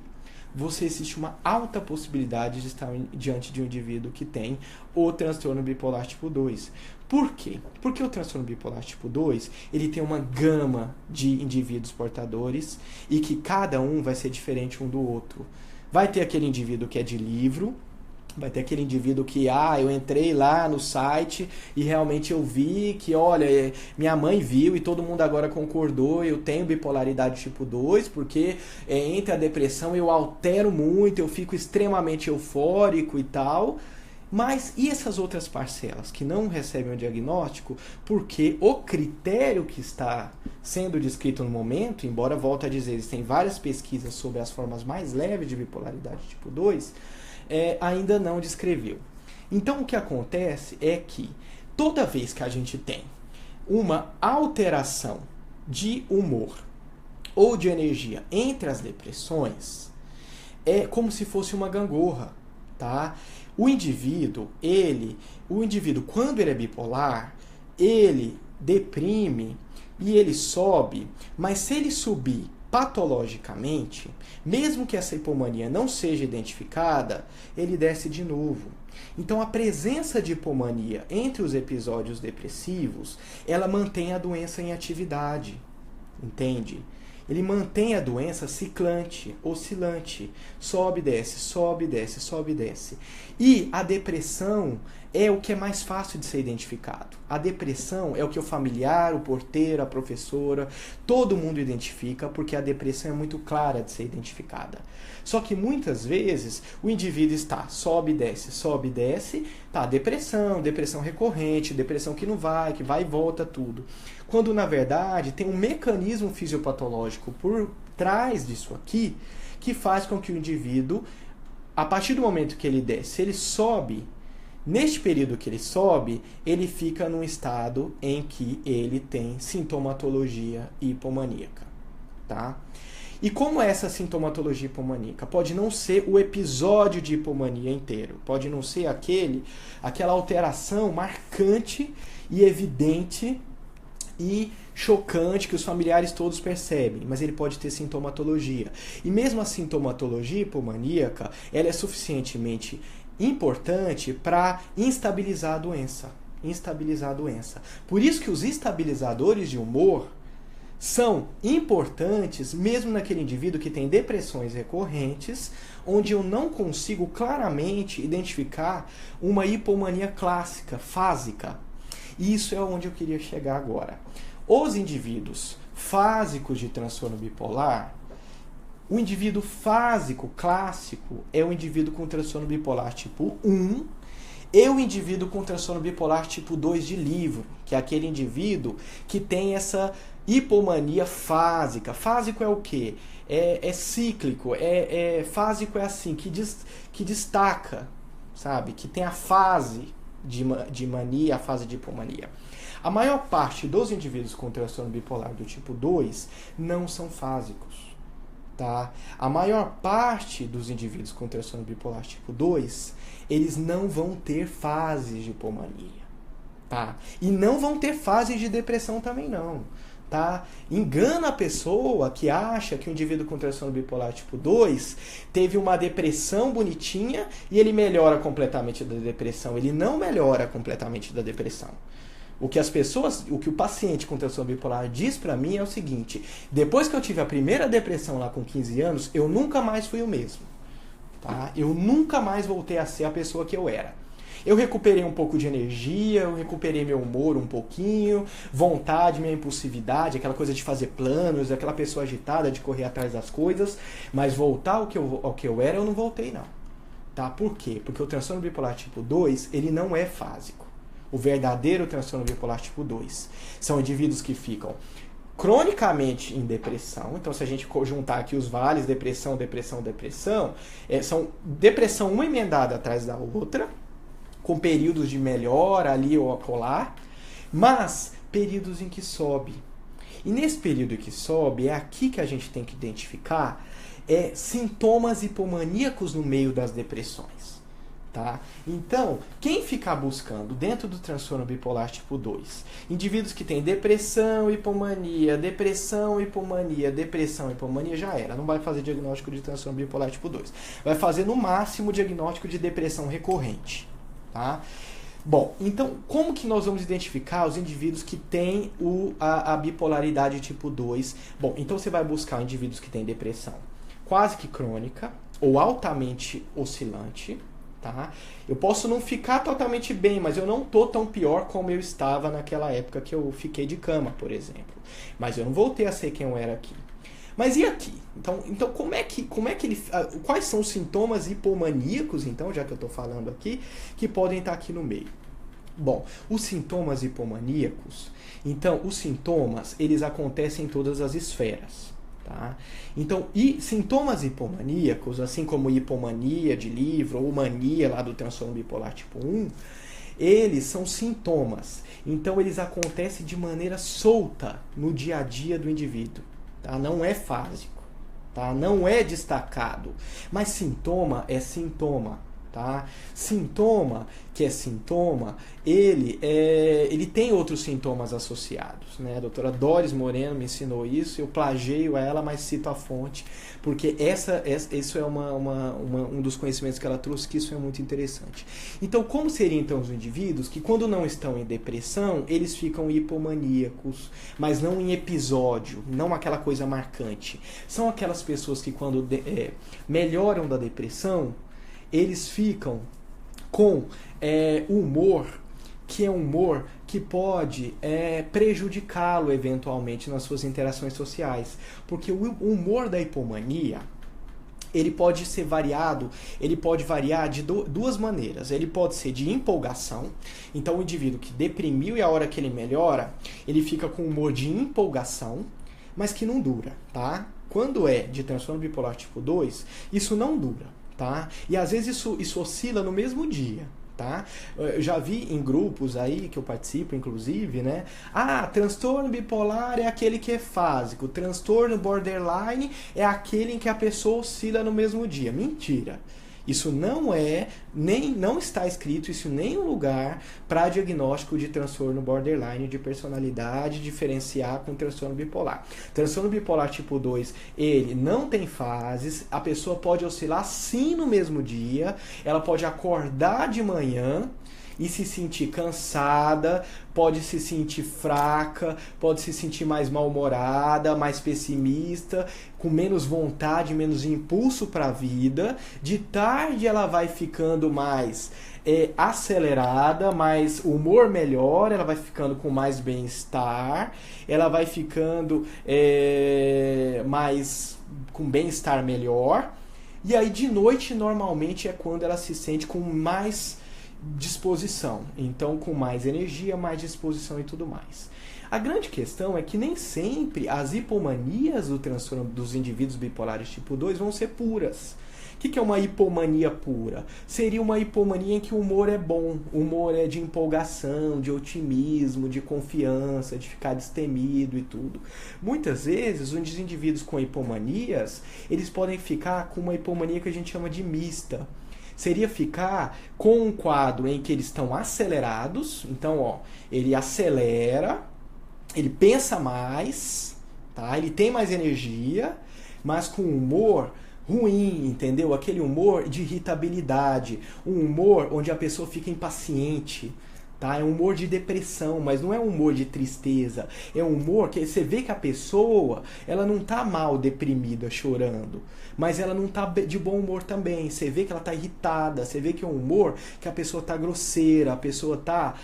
existe uma alta possibilidade de estar diante de um indivíduo que tem o transtorno bipolar tipo 2. Por quê? Porque o transtorno bipolar tipo 2, ele tem uma gama de indivíduos portadores e que cada um vai ser diferente um do outro. Vai ter aquele indivíduo que é de livro, vai ter aquele indivíduo que, eu entrei lá no site e realmente eu vi que, olha, minha mãe viu e todo mundo agora concordou, eu tenho bipolaridade tipo 2, porque entre a depressão eu altero muito, eu fico extremamente eufórico e tal. Mas e essas outras parcelas que não recebem o diagnóstico porque o critério que está sendo descrito no momento, embora volto a dizer, existem várias pesquisas sobre as formas mais leves de bipolaridade tipo 2, ainda não descreveu. Então o que acontece é que toda vez que a gente tem uma alteração de humor ou de energia entre as depressões, é como se fosse uma gangorra, tá? O indivíduo, quando ele é bipolar, ele deprime e ele sobe, mas se ele subir patologicamente, mesmo que essa hipomania não seja identificada, ele desce de novo. Então a presença de hipomania entre os episódios depressivos, ela mantém a doença em atividade, entende? Ele mantém a doença ciclante, oscilante, sobe, desce, sobe, desce, sobe, desce. E a depressão é o que é mais fácil de ser identificado. A depressão é o que o familiar, o porteiro, a professora, todo mundo identifica, porque a depressão é muito clara de ser identificada. Só que muitas vezes o indivíduo está sobe, desce, tá, depressão recorrente, depressão que não vai, que vai e volta tudo. Quando na verdade tem um mecanismo fisiopatológico por trás disso aqui, que faz com que o indivíduo, a partir do momento que ele desce, ele sobe. Neste período que ele sobe, ele fica num estado em que ele tem sintomatologia hipomaníaca, tá? E como é essa sintomatologia hipomaníaca? Pode não ser o episódio de hipomania inteiro, pode não ser aquela alteração marcante e evidente e chocante que os familiares todos percebem, mas ele pode ter sintomatologia. E mesmo a sintomatologia hipomaníaca, ela é suficientemente importante para instabilizar a doença. Por isso que os estabilizadores de humor são importantes mesmo naquele indivíduo que tem depressões recorrentes, onde eu não consigo claramente identificar uma hipomania clássica, fásica. E isso é onde eu queria chegar agora. Os indivíduos fásicos de transtorno bipolar, o indivíduo fásico clássico é o indivíduo com transtorno bipolar tipo 1 e o indivíduo com transtorno bipolar tipo 2 de livro, que é aquele indivíduo que tem essa hipomania fásica. Fásico é o quê? É cíclico, fásico é assim, que destaca, sabe? Que tem a fase de mania, a fase de hipomania. A maior parte dos indivíduos com transtorno bipolar do tipo 2 não são fásicos. Tá? A maior parte dos indivíduos com transtorno bipolar tipo 2, eles não vão ter fases de hipomania. Tá? E não vão ter fases de depressão também não. Tá? Engana a pessoa que acha que o indivíduo com transtorno bipolar tipo 2 teve uma depressão bonitinha e ele melhora completamente da depressão. Ele não melhora completamente da depressão. O que o paciente com transtorno bipolar diz pra mim é o seguinte: depois que eu tive a primeira depressão lá com 15 anos, eu nunca mais fui o mesmo. Tá? Eu nunca mais voltei a ser a pessoa que eu era. Eu recuperei um pouco de energia, eu recuperei meu humor um pouquinho, vontade, minha impulsividade, aquela coisa de fazer planos, aquela pessoa agitada de correr atrás das coisas, mas voltar ao que eu era, eu não voltei não. Tá? Por quê? Porque o transtorno bipolar tipo 2, ele não é fásico. O verdadeiro transtorno bipolar tipo 2 são indivíduos que ficam cronicamente em depressão. Então, se a gente juntar aqui os vales, depressão, são depressão uma emendada atrás da outra, com períodos de melhora ali ou acolá, mas períodos em que sobe. E nesse período em que sobe, é aqui que a gente tem que identificar sintomas hipomaníacos no meio das depressões. Tá? Então, quem ficar buscando dentro do transtorno bipolar tipo 2, indivíduos que têm depressão, hipomania, já era. Não vai fazer diagnóstico de transtorno bipolar tipo 2. Vai fazer no máximo diagnóstico de depressão recorrente. Tá? Bom, então como que nós vamos identificar os indivíduos que têm a bipolaridade tipo 2? Bom, então você vai buscar indivíduos que têm depressão quase que crônica ou altamente oscilante. Tá? Eu posso não ficar totalmente bem, mas eu não tô tão pior como eu estava naquela época que eu fiquei de cama, por exemplo. Mas eu não voltei a ser quem eu era aqui. Mas e aqui? Então como é que ele, quais são os sintomas hipomaníacos, então, já que eu estou falando aqui, que podem estar aqui no meio? Bom, os sintomas hipomaníacos, então, os sintomas, eles acontecem em todas as esferas. Tá? Então, e sintomas hipomaníacos, assim como hipomania de livro ou mania lá do transtorno bipolar tipo 1, eles são sintomas. Então, eles acontecem de maneira solta no dia a dia do indivíduo. Tá? Não é fásico, tá? Não é destacado. Mas sintoma é sintoma. Tá? Sintoma, que é sintoma, ele tem outros sintomas associados, né? A doutora Doris Moreno me ensinou isso, eu plageio ela, mas cito a fonte, porque isso é um dos conhecimentos que ela trouxe, que isso é muito interessante. Então, como seriam então os indivíduos que quando não estão em depressão, eles ficam hipomaníacos, mas não em episódio, não aquela coisa marcante. São aquelas pessoas que quando melhoram da depressão, eles ficam com humor, que é um humor que pode prejudicá-lo eventualmente nas suas interações sociais. Porque o humor da hipomania, ele pode ser variado, ele pode variar de duas maneiras. Ele pode ser de empolgação, então o indivíduo que deprimiu e a hora que ele melhora, ele fica com humor de empolgação, mas que não dura, tá? Quando é de transtorno bipolar tipo 2, isso não dura. Tá? E às vezes isso oscila no mesmo dia. Tá? Eu já vi em grupos aí que eu participo, inclusive, né? Transtorno bipolar é aquele que é fásico, transtorno borderline é aquele em que a pessoa oscila no mesmo dia. Mentira! Isso não está escrito isso em nenhum lugar para diagnóstico de transtorno borderline de personalidade diferenciar com transtorno bipolar. Transtorno bipolar tipo 2, ele não tem fases, a pessoa pode oscilar sim no mesmo dia, ela pode acordar de manhã e se sentir cansada, pode se sentir fraca, pode se sentir mais mal-humorada, mais pessimista, com menos vontade, menos impulso para a vida. De tarde ela vai ficando mais acelerada, mais humor melhor, ela vai ficando com mais bem-estar, ela vai ficando mais com bem-estar melhor. E aí de noite normalmente é quando ela se sente com mais disposição, então com mais energia, mais disposição e tudo mais. A grande questão é que nem sempre as hipomanias do transtorno dos indivíduos bipolares tipo 2 vão ser puras. O que é uma hipomania pura? Seria uma hipomania em que o humor é bom, o humor é de empolgação, de otimismo, de confiança, de ficar destemido e tudo. Muitas vezes, os indivíduos com hipomanias, eles podem ficar com uma hipomania que a gente chama de mista. Seria ficar com um quadro em que eles estão acelerados, então ele acelera, ele pensa mais, tá? Ele tem mais energia, mas com humor ruim, entendeu? Aquele humor de irritabilidade, um humor onde a pessoa fica impaciente, tá? É um humor de depressão, mas não é um humor de tristeza, é um humor que você vê que a pessoa, ela não tá mal deprimida, chorando, mas ela não tá de bom humor também. Você vê que ela tá irritada, você vê que é um humor que a pessoa tá grosseira, a pessoa tá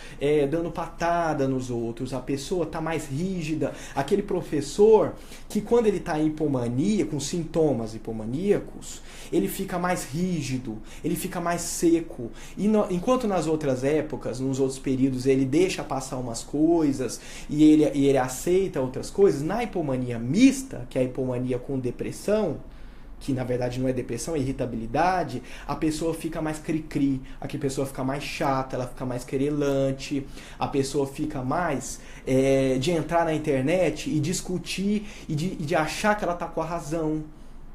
dando patada nos outros, a pessoa tá mais rígida. Aquele professor que quando ele tá em hipomania, com sintomas hipomaníacos, ele fica mais rígido, ele fica mais seco. Enquanto nas outras épocas, nos outros períodos, ele deixa passar umas coisas e ele aceita outras coisas, na hipomania mista, que é a hipomania com depressão, que na verdade não é depressão, é irritabilidade, a pessoa fica mais cri-cri, a pessoa fica mais chata, ela fica mais querelante, a pessoa fica mais de entrar na internet e discutir e de achar que ela está com a razão,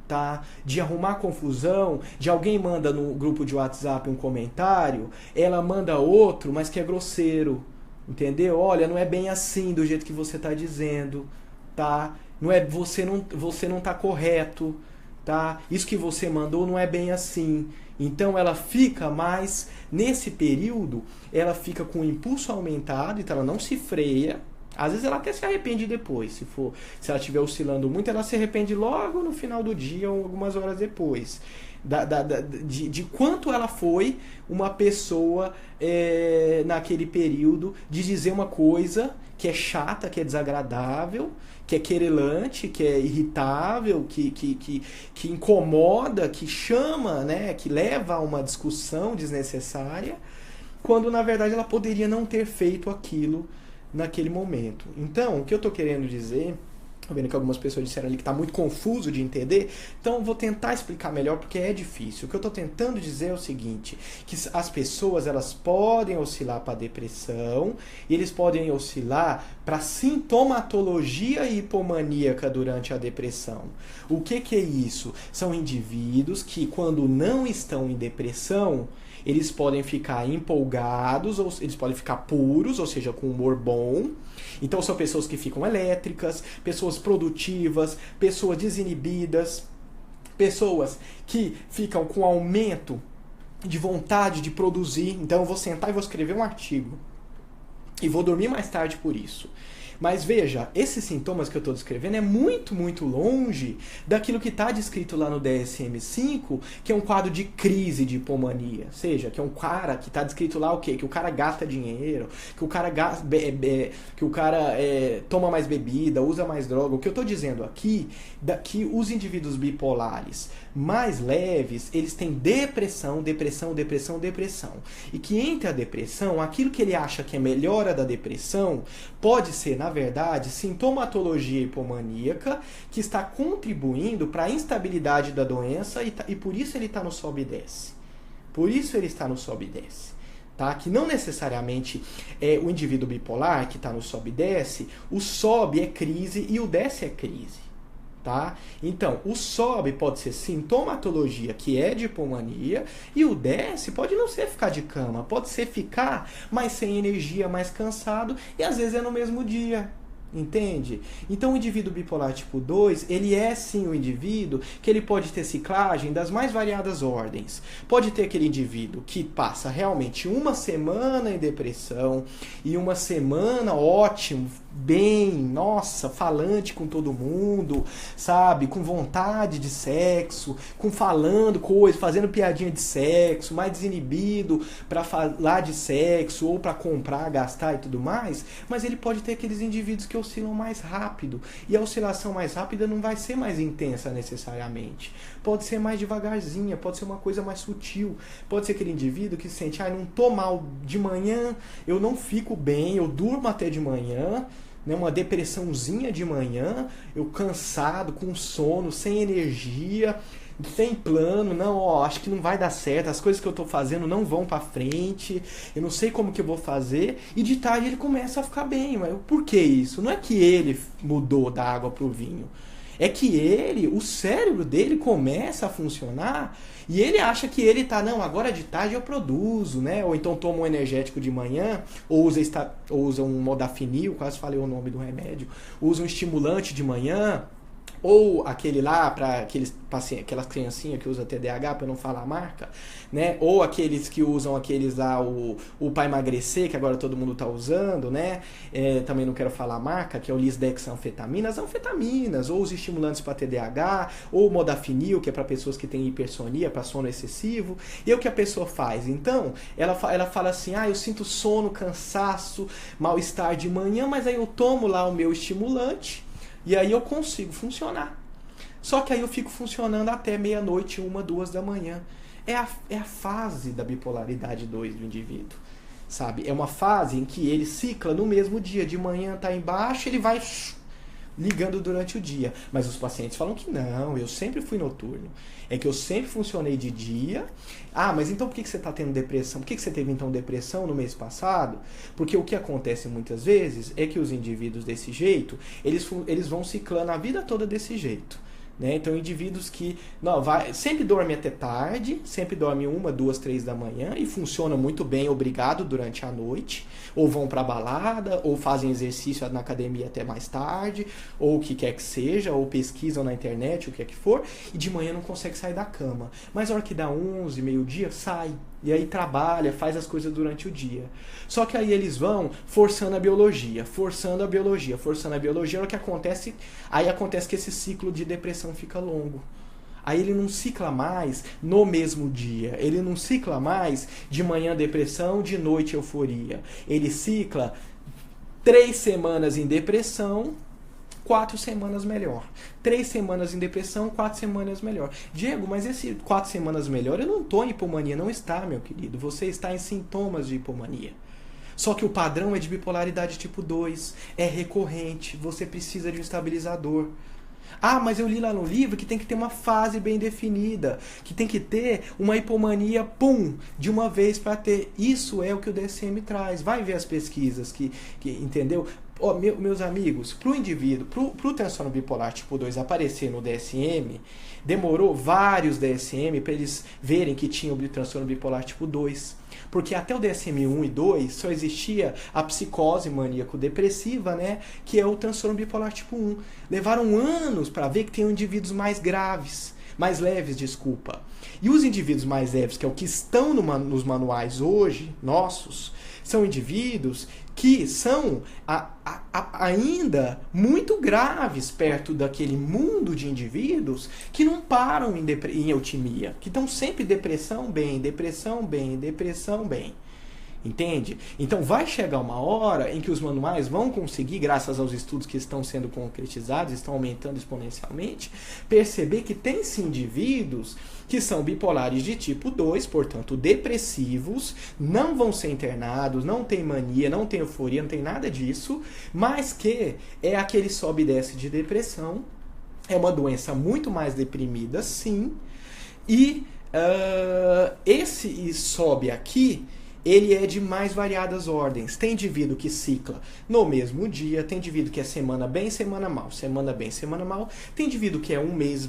tá? De arrumar confusão, de alguém manda no grupo de WhatsApp um comentário, ela manda outro, mas que é grosseiro, entendeu? Olha, não é bem assim do jeito que você está dizendo, tá? Não é, você não está correto, tá? Isso que você mandou não é bem assim. Então ela fica mais, nesse período, ela fica com o impulso aumentado, então ela não se freia. Às vezes ela até se arrepende depois, se ela estiver oscilando muito, ela se arrepende logo no final do dia ou algumas horas depois. De quanto ela foi uma pessoa naquele período de dizer uma coisa que é chata, que é desagradável, que é querelante, que é irritável, que incomoda, que chama, né, que leva a uma discussão desnecessária, quando na verdade ela poderia não ter feito aquilo naquele momento. Então, o que eu estou querendo dizer Tô vendo que algumas pessoas disseram ali que está muito confuso de entender, então eu vou tentar explicar melhor porque é difícil. O que eu estou tentando dizer é o seguinte, que as pessoas elas podem oscilar para depressão e eles podem oscilar para sintomatologia hipomaníaca durante a depressão. O que é isso? São indivíduos que quando não estão em depressão, eles podem ficar empolgados, ou eles podem ficar puros, ou seja, com humor bom. Então são pessoas que ficam elétricas, pessoas produtivas, pessoas desinibidas, pessoas que ficam com aumento de vontade de produzir. Então eu vou sentar e vou escrever um artigo. E vou dormir mais tarde por isso. Mas veja, esses sintomas que eu estou descrevendo é muito, muito longe daquilo que está descrito lá no DSM-5, que é um quadro de crise de hipomania. Ou seja, que é um cara que está descrito lá o quê? Que o cara gasta dinheiro, que o cara, toma mais bebida, usa mais droga. O que eu estou dizendo aqui, que os indivíduos bipolares mais leves, eles têm depressão. E que entre a depressão, aquilo que ele acha que é melhora da depressão, pode ser, na verdade, sintomatologia hipomaníaca que está contribuindo para a instabilidade da doença e por isso ele está no sobe e desce. Por isso ele está no sobe e desce. Tá? Que não necessariamente é o indivíduo bipolar que está no sobe e desce, o sobe é crise e o desce é crise. Tá? Então, o sobe pode ser sintomatologia, que é de hipomania, e o desce pode não ser ficar de cama, pode ser ficar mais sem energia, mais cansado, e às vezes é no mesmo dia. Entende? Então o indivíduo bipolar tipo 2, ele é sim um indivíduo que ele pode ter ciclagem das mais variadas ordens. Pode ter aquele indivíduo que passa realmente uma semana em depressão e uma semana ótimo, bem, nossa, falante com todo mundo, sabe? Com vontade de sexo, falando coisas, fazendo piadinha de sexo, mais desinibido para falar de sexo ou para comprar, gastar e tudo mais, mas ele pode ter aqueles indivíduos que oscilam mais rápido, e a oscilação mais rápida não vai ser mais intensa necessariamente, pode ser mais devagarzinha, pode ser uma coisa mais sutil, pode ser aquele indivíduo que sente, não tô mal de manhã, eu não fico bem, eu durmo até de manhã, né, uma depressãozinha de manhã, eu cansado, com sono, sem energia, sem plano, não, acho que não vai dar certo, as coisas que eu tô fazendo não vão pra frente, eu não sei como que eu vou fazer, e de tarde ele começa a ficar bem. Mas por que isso? Não é que ele mudou da água pro vinho, é que o cérebro dele começa a funcionar e ele acha que ele tá, não, agora de tarde eu produzo, né? Ou então toma um energético de manhã, ou usa um modafinil, quase falei o nome do remédio, usa um estimulante de manhã, ou aquele lá para aquelas criancinhas que usam TDAH, para não falar a marca, né? Ou aqueles que usam aqueles lá, o para emagrecer, que agora todo mundo tá usando, né? Também não quero falar a marca, que é o lisdexanfetamina, as anfetaminas, ou os estimulantes para TDAH, ou o modafinil, que é para pessoas que têm hipersonia, para sono excessivo. E o que a pessoa faz? Então, ela fala assim, eu sinto sono, cansaço, mal-estar de manhã, mas aí eu tomo lá o meu estimulante, e aí eu consigo funcionar. Só que aí eu fico funcionando até meia-noite, 1, 2 da manhã. É a fase da bipolaridade 2 do indivíduo. Sabe? É uma fase em que ele cicla no mesmo dia. De manhã tá embaixo, ele vai ligando durante o dia. Mas os pacientes falam que não, eu sempre fui noturno. É que eu sempre funcionei de dia. Mas então por que você está tendo depressão? Por que você teve então depressão no mês passado? Porque o que acontece muitas vezes é que os indivíduos desse jeito, eles vão ciclando a vida toda desse jeito. Né? Então, indivíduos que sempre dormem até tarde, sempre dormem 1, 2, 3 da manhã e funcionam muito bem, obrigado, durante a noite, ou vão para balada, ou fazem exercício na academia até mais tarde, ou o que quer que seja, ou pesquisam na internet, o que é que for, e de manhã não consegue sair da cama. Mas a hora que dá 11, meio-dia, sai. E aí trabalha, faz as coisas durante o dia. Só que aí eles vão forçando a biologia, forçando a biologia. O que acontece? Aí acontece que esse ciclo de depressão fica longo. Aí ele não cicla mais no mesmo dia. Ele não cicla mais de manhã depressão, de noite euforia. Ele cicla 3 semanas em depressão, 4 semanas melhor. 3 semanas em depressão, 4 semanas melhor. Diego, mas esse 4 semanas melhor, eu não estou em hipomania. Não está, meu querido. Você está em sintomas de hipomania. Só que o padrão é de bipolaridade tipo 2, é recorrente, você precisa de um estabilizador. Ah, mas eu li lá no livro que tem que ter uma fase bem definida, que tem que ter uma hipomania, pum, de uma vez para ter. Isso é o que o DSM traz. Vai ver as pesquisas que entendeu? Oh, meus amigos, para o indivíduo, para o transtorno bipolar tipo 2 aparecer no DSM, demorou vários DSM para eles verem que tinha o transtorno bipolar tipo 2. Porque até o DSM-1 e 2 só existia a psicose maníaco-depressiva, né? Que é o transtorno bipolar tipo 1. Levaram anos para ver que tem indivíduos mais graves, mais leves, desculpa. E os indivíduos mais leves, que é o que estão nos manuais hoje, nossos, são indivíduos que são ainda muito graves perto daquele mundo de indivíduos que não param em eutimia, que estão sempre depressão bem, depressão bem, depressão bem. Entende? Então vai chegar uma hora em que os manuais vão conseguir, graças aos estudos que estão sendo concretizados, estão aumentando exponencialmente, perceber que tem sim indivíduos que são bipolares de tipo 2, portanto depressivos, não vão ser internados, não tem mania, não tem euforia, não tem nada disso, mas que é aquele sobe e desce de depressão, é uma doença muito mais deprimida, sim, e esse sobe aqui, ele é de mais variadas ordens. Tem indivíduo que cicla no mesmo dia, tem indivíduo que é semana bem, semana mal, semana bem, semana mal. Tem indivíduo que é um mês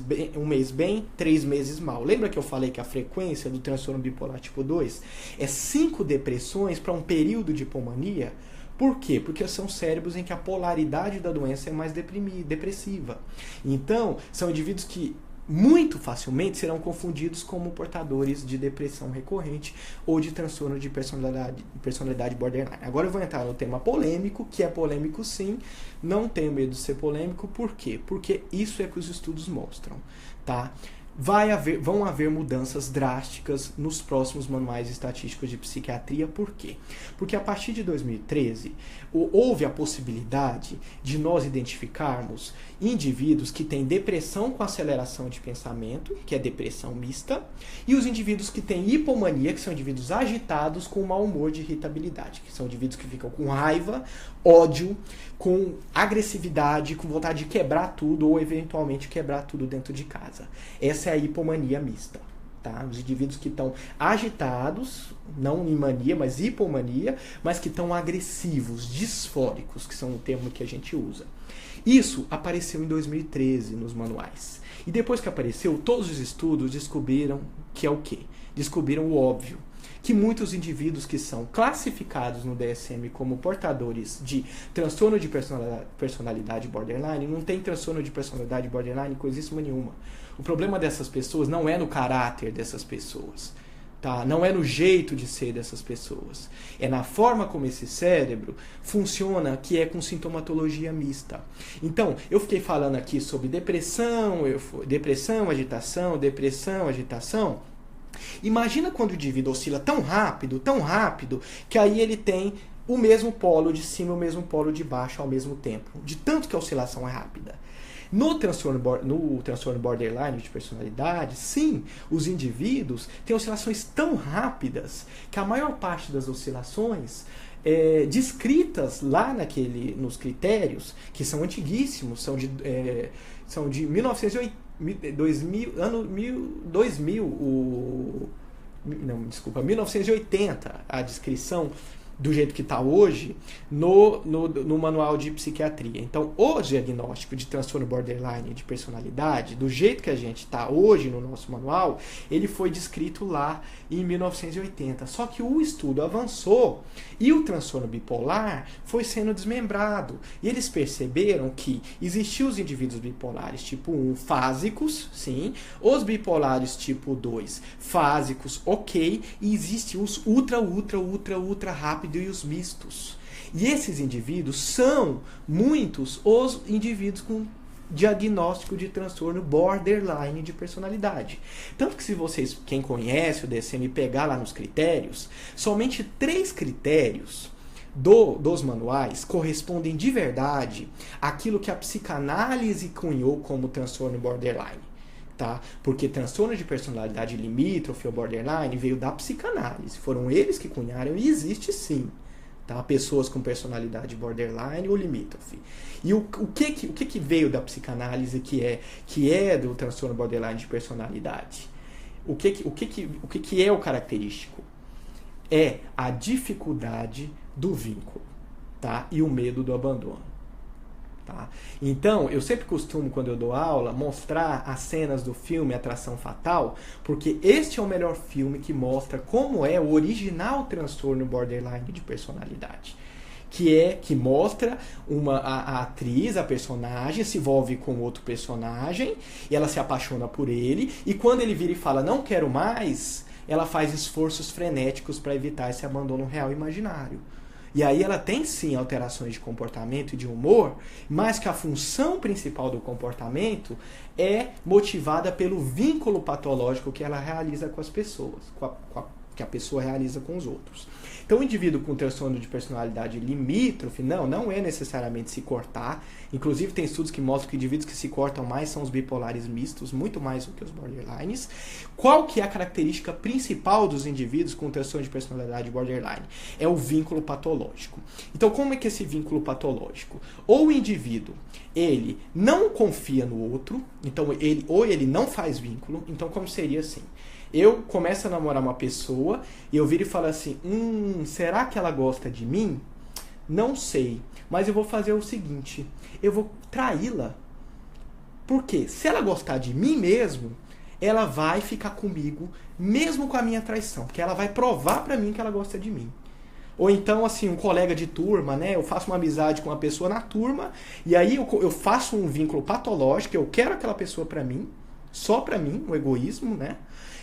bem, 3 meses mal. Lembra que eu falei que a frequência do transtorno bipolar tipo 2 é 5 depressões para um período de hipomania? Por quê? Porque são cérebros em que a polaridade da doença é mais depressiva. Então, são indivíduos que muito facilmente serão confundidos como portadores de depressão recorrente ou de transtorno de personalidade borderline. Agora eu vou entrar no tema polêmico, que é polêmico sim, não tenho medo de ser polêmico, por quê? Porque isso é que os estudos mostram, tá? Vão haver mudanças drásticas nos próximos manuais estatísticos de psiquiatria. Por quê? Porque a partir de 2013 houve a possibilidade de nós identificarmos indivíduos que têm depressão com aceleração de pensamento, que é depressão mista, e os indivíduos que têm hipomania, que são indivíduos agitados com mau humor de irritabilidade, que são indivíduos que ficam com raiva, ódio, com agressividade, com vontade de quebrar tudo ou eventualmente quebrar tudo dentro de casa. Essa é a hipomania mista. Tá? Os indivíduos que estão agitados, não em mania, mas hipomania, mas que estão agressivos, disfóricos, que são o termo que a gente usa. Isso apareceu em 2013 nos manuais. E depois que apareceu, todos os estudos descobriram que é o quê? Descobriram o óbvio. Que muitos indivíduos que são classificados no DSM como portadores de transtorno de personalidade borderline, não tem transtorno de personalidade borderline coisíssima nenhuma. O problema dessas pessoas não é no caráter dessas pessoas, tá? Não é no jeito de ser dessas pessoas. É na forma como esse cérebro funciona, que é com sintomatologia mista. Então, eu fiquei falando aqui sobre depressão, agitação. Imagina quando o indivíduo oscila tão rápido, que aí ele tem o mesmo polo de cima e o mesmo polo de baixo ao mesmo tempo. De tanto que a oscilação é rápida. No transtorno borderline de personalidade, sim, os indivíduos têm oscilações tão rápidas que a maior parte das oscilações descritas lá nos critérios, que são antiguíssimos, são de 1980. 1980, a descrição do jeito que está hoje no manual de psiquiatria. Então, o diagnóstico de transtorno borderline de personalidade, do jeito que a gente está hoje no nosso manual, ele foi descrito lá em 1980. Só que o estudo avançou e o transtorno bipolar foi sendo desmembrado. E eles perceberam que existiam os indivíduos bipolares tipo 1 fásicos, sim, os bipolares tipo 2 fásicos, ok, e existem os ultra rápidos e os mistos. E esses indivíduos são muitos os indivíduos com diagnóstico de transtorno borderline de personalidade. Tanto que se vocês, quem conhece o DSM, pegar lá nos critérios, somente 3 critérios dos manuais correspondem de verdade àquilo que a psicanálise cunhou como transtorno borderline. Tá? Porque transtorno de personalidade limítrofe ou borderline veio da psicanálise. Foram eles que cunharam e existe sim. Tá? Pessoas com personalidade borderline ou limítrofe. E o que veio da psicanálise que é do transtorno borderline de personalidade? O que é o característico? É a dificuldade do vínculo, tá? E o medo do abandono. Tá? Então, eu sempre costumo, quando eu dou aula, mostrar as cenas do filme Atração Fatal, porque este é o melhor filme que mostra como é o original transtorno borderline de personalidade. Que mostra a atriz, a personagem, se envolve com outro personagem, e ela se apaixona por ele, e quando ele vira e fala, não quero mais, ela faz esforços frenéticos para evitar esse abandono real e imaginário. E aí ela tem sim alterações de comportamento e de humor, mas que a função principal do comportamento é motivada pelo vínculo patológico que ela realiza com as pessoas, que a pessoa realiza com os outros. Então o indivíduo com transtorno de personalidade limítrofe, não é necessariamente se cortar. Inclusive tem estudos que mostram que indivíduos que se cortam mais são os bipolares mistos, muito mais do que os borderlines. Qual que é a característica principal dos indivíduos com transtorno de personalidade borderline? É o vínculo patológico. Então como é que é esse vínculo patológico? Ou o indivíduo, ele não confia no outro, então ele não faz vínculo, então como seria assim? Eu começo a namorar uma pessoa e eu viro e falo assim, será que ela gosta de mim? Não sei, mas eu vou fazer o seguinte, eu vou traí-la. Por quê? Se ela gostar de mim mesmo, ela vai ficar comigo, mesmo com a minha traição, porque ela vai provar pra mim que ela gosta de mim. Ou então, assim, um colega de turma, né? Eu faço uma amizade com uma pessoa na turma, e aí eu faço um vínculo patológico, eu quero aquela pessoa pra mim, só pra mim, o egoísmo, né?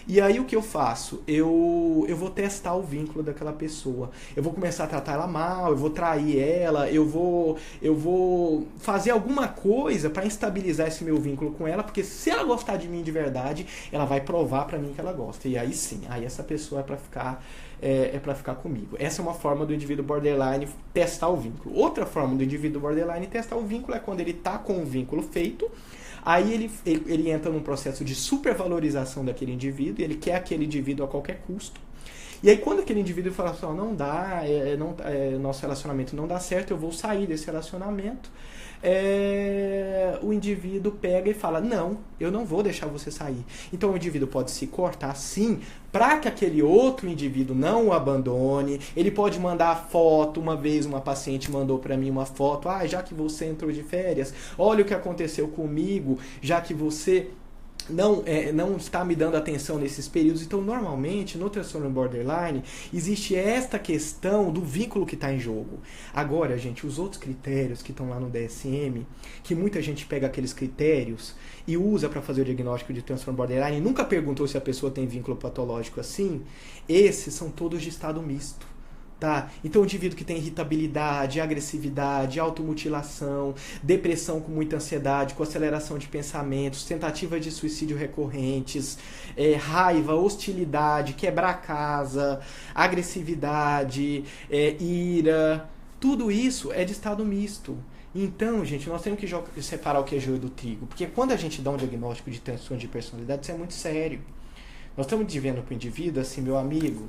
E aí o que eu faço? Eu vou testar o vínculo daquela pessoa. Eu vou começar a tratar ela mal, eu vou trair ela, eu vou fazer alguma coisa para instabilizar esse meu vínculo com ela, porque se ela gostar de mim de verdade, ela vai provar para mim que ela gosta. E aí sim, aí essa pessoa é para ficar comigo. Essa é uma forma do indivíduo borderline testar o vínculo. Outra forma do indivíduo borderline testar o vínculo é quando ele está com o vínculo feito. Aí ele entra num processo de supervalorização daquele indivíduo, e ele quer aquele indivíduo a qualquer custo. E aí quando aquele indivíduo fala assim, não dá, nosso relacionamento não dá certo, eu vou sair desse relacionamento, o indivíduo pega e fala, não, eu não vou deixar você sair. Então o indivíduo pode se cortar sim, para que aquele outro indivíduo não o abandone. Ele pode mandar foto. Uma vez uma paciente mandou para mim uma foto, já que você entrou de férias, olha o que aconteceu comigo, já que você não está me dando atenção nesses períodos. Então, normalmente, no transtorno borderline, existe esta questão do vínculo que está em jogo. Agora, gente, os outros critérios que estão lá no DSM, que muita gente pega aqueles critérios e usa para fazer o diagnóstico de transtorno borderline e nunca perguntou se a pessoa tem vínculo patológico assim, esses são todos de estado misto. Tá? Então o indivíduo que tem irritabilidade, agressividade, automutilação, depressão com muita ansiedade, com aceleração de pensamentos, tentativas de suicídio recorrentes, raiva, hostilidade, quebrar a casa, agressividade, ira, tudo isso é de estado misto. Então, gente, nós temos que separar o que é joio do trigo, porque quando a gente dá um diagnóstico de transtorno de personalidade, isso é muito sério. Nós estamos dizendo para o indivíduo assim, meu amigo,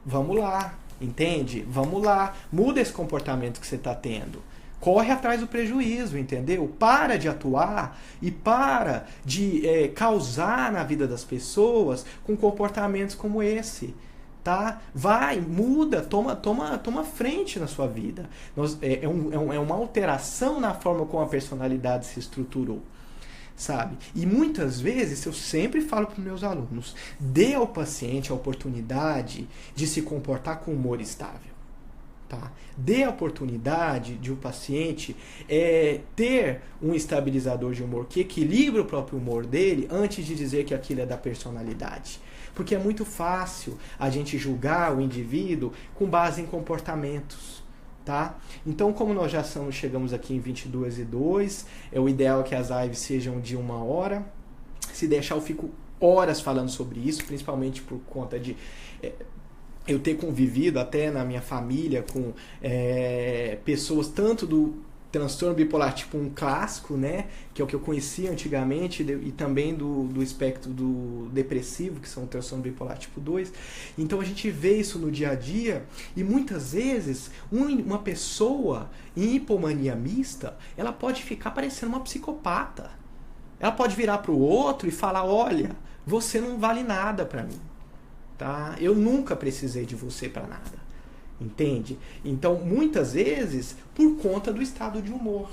vamos lá, entende? Vamos lá, muda esse comportamento que você está tendo. Corre atrás do prejuízo, entendeu? Para de atuar e para de causar na vida das pessoas com comportamentos como esse. Tá? Vai, muda, toma frente na sua vida. É uma alteração na forma como a personalidade se estruturou. Sabe? E muitas vezes eu sempre falo para os meus alunos, dê ao paciente a oportunidade de se comportar com humor estável. Tá? Dê a oportunidade de o paciente ter um estabilizador de humor que equilibre o próprio humor dele antes de dizer que aquilo é da personalidade. Porque é muito fácil a gente julgar o indivíduo com base em comportamentos. Tá? Então, como nós já chegamos aqui em 22:02, o ideal é que as lives sejam de 1 hora. Se deixar, eu fico horas falando sobre isso, principalmente por conta de eu ter convivido até na minha família com pessoas tanto do transtorno bipolar tipo 1 clássico, né, que é o que eu conhecia antigamente, e também do espectro do depressivo, que são o transtorno bipolar tipo 2. Então a gente vê isso no dia a dia, e muitas vezes uma pessoa em hipomania mista, ela pode ficar parecendo uma psicopata. Ela pode virar para o outro e falar: olha, você não vale nada para mim, tá? Eu nunca precisei de você para nada. Entende? Então, muitas vezes, por conta do estado de humor,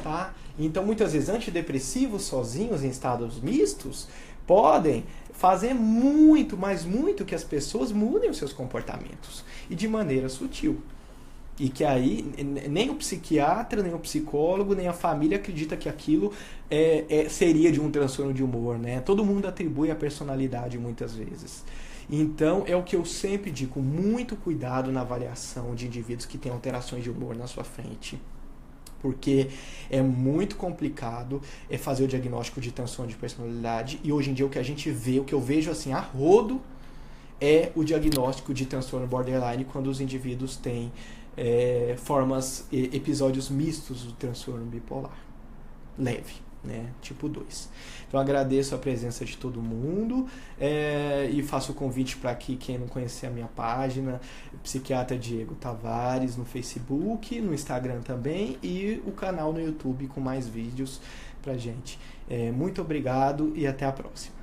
tá? Então, muitas vezes, antidepressivos sozinhos em estados mistos podem fazer muito, mas muito, que as pessoas mudem os seus comportamentos, e de maneira sutil. E que aí nem o psiquiatra, nem o psicólogo, nem a família acredita que aquilo seria de um transtorno de humor, né? Todo mundo atribui a personalidade muitas vezes. Então, é o que eu sempre digo: muito cuidado na avaliação de indivíduos que têm alterações de humor na sua frente. Porque é muito complicado fazer o diagnóstico de transtorno de personalidade, e hoje em dia o que a gente vê, o que eu vejo assim a rodo, é o diagnóstico de transtorno borderline quando os indivíduos têm episódios mistos do transtorno bipolar leve, né? Tipo 2. Então agradeço a presença de todo mundo, e faço o convite para que quem não conhecer a minha página, Psiquiatra Diego Tavares, no Facebook, no Instagram também, e o canal no YouTube com mais vídeos pra gente. Muito obrigado e até a próxima.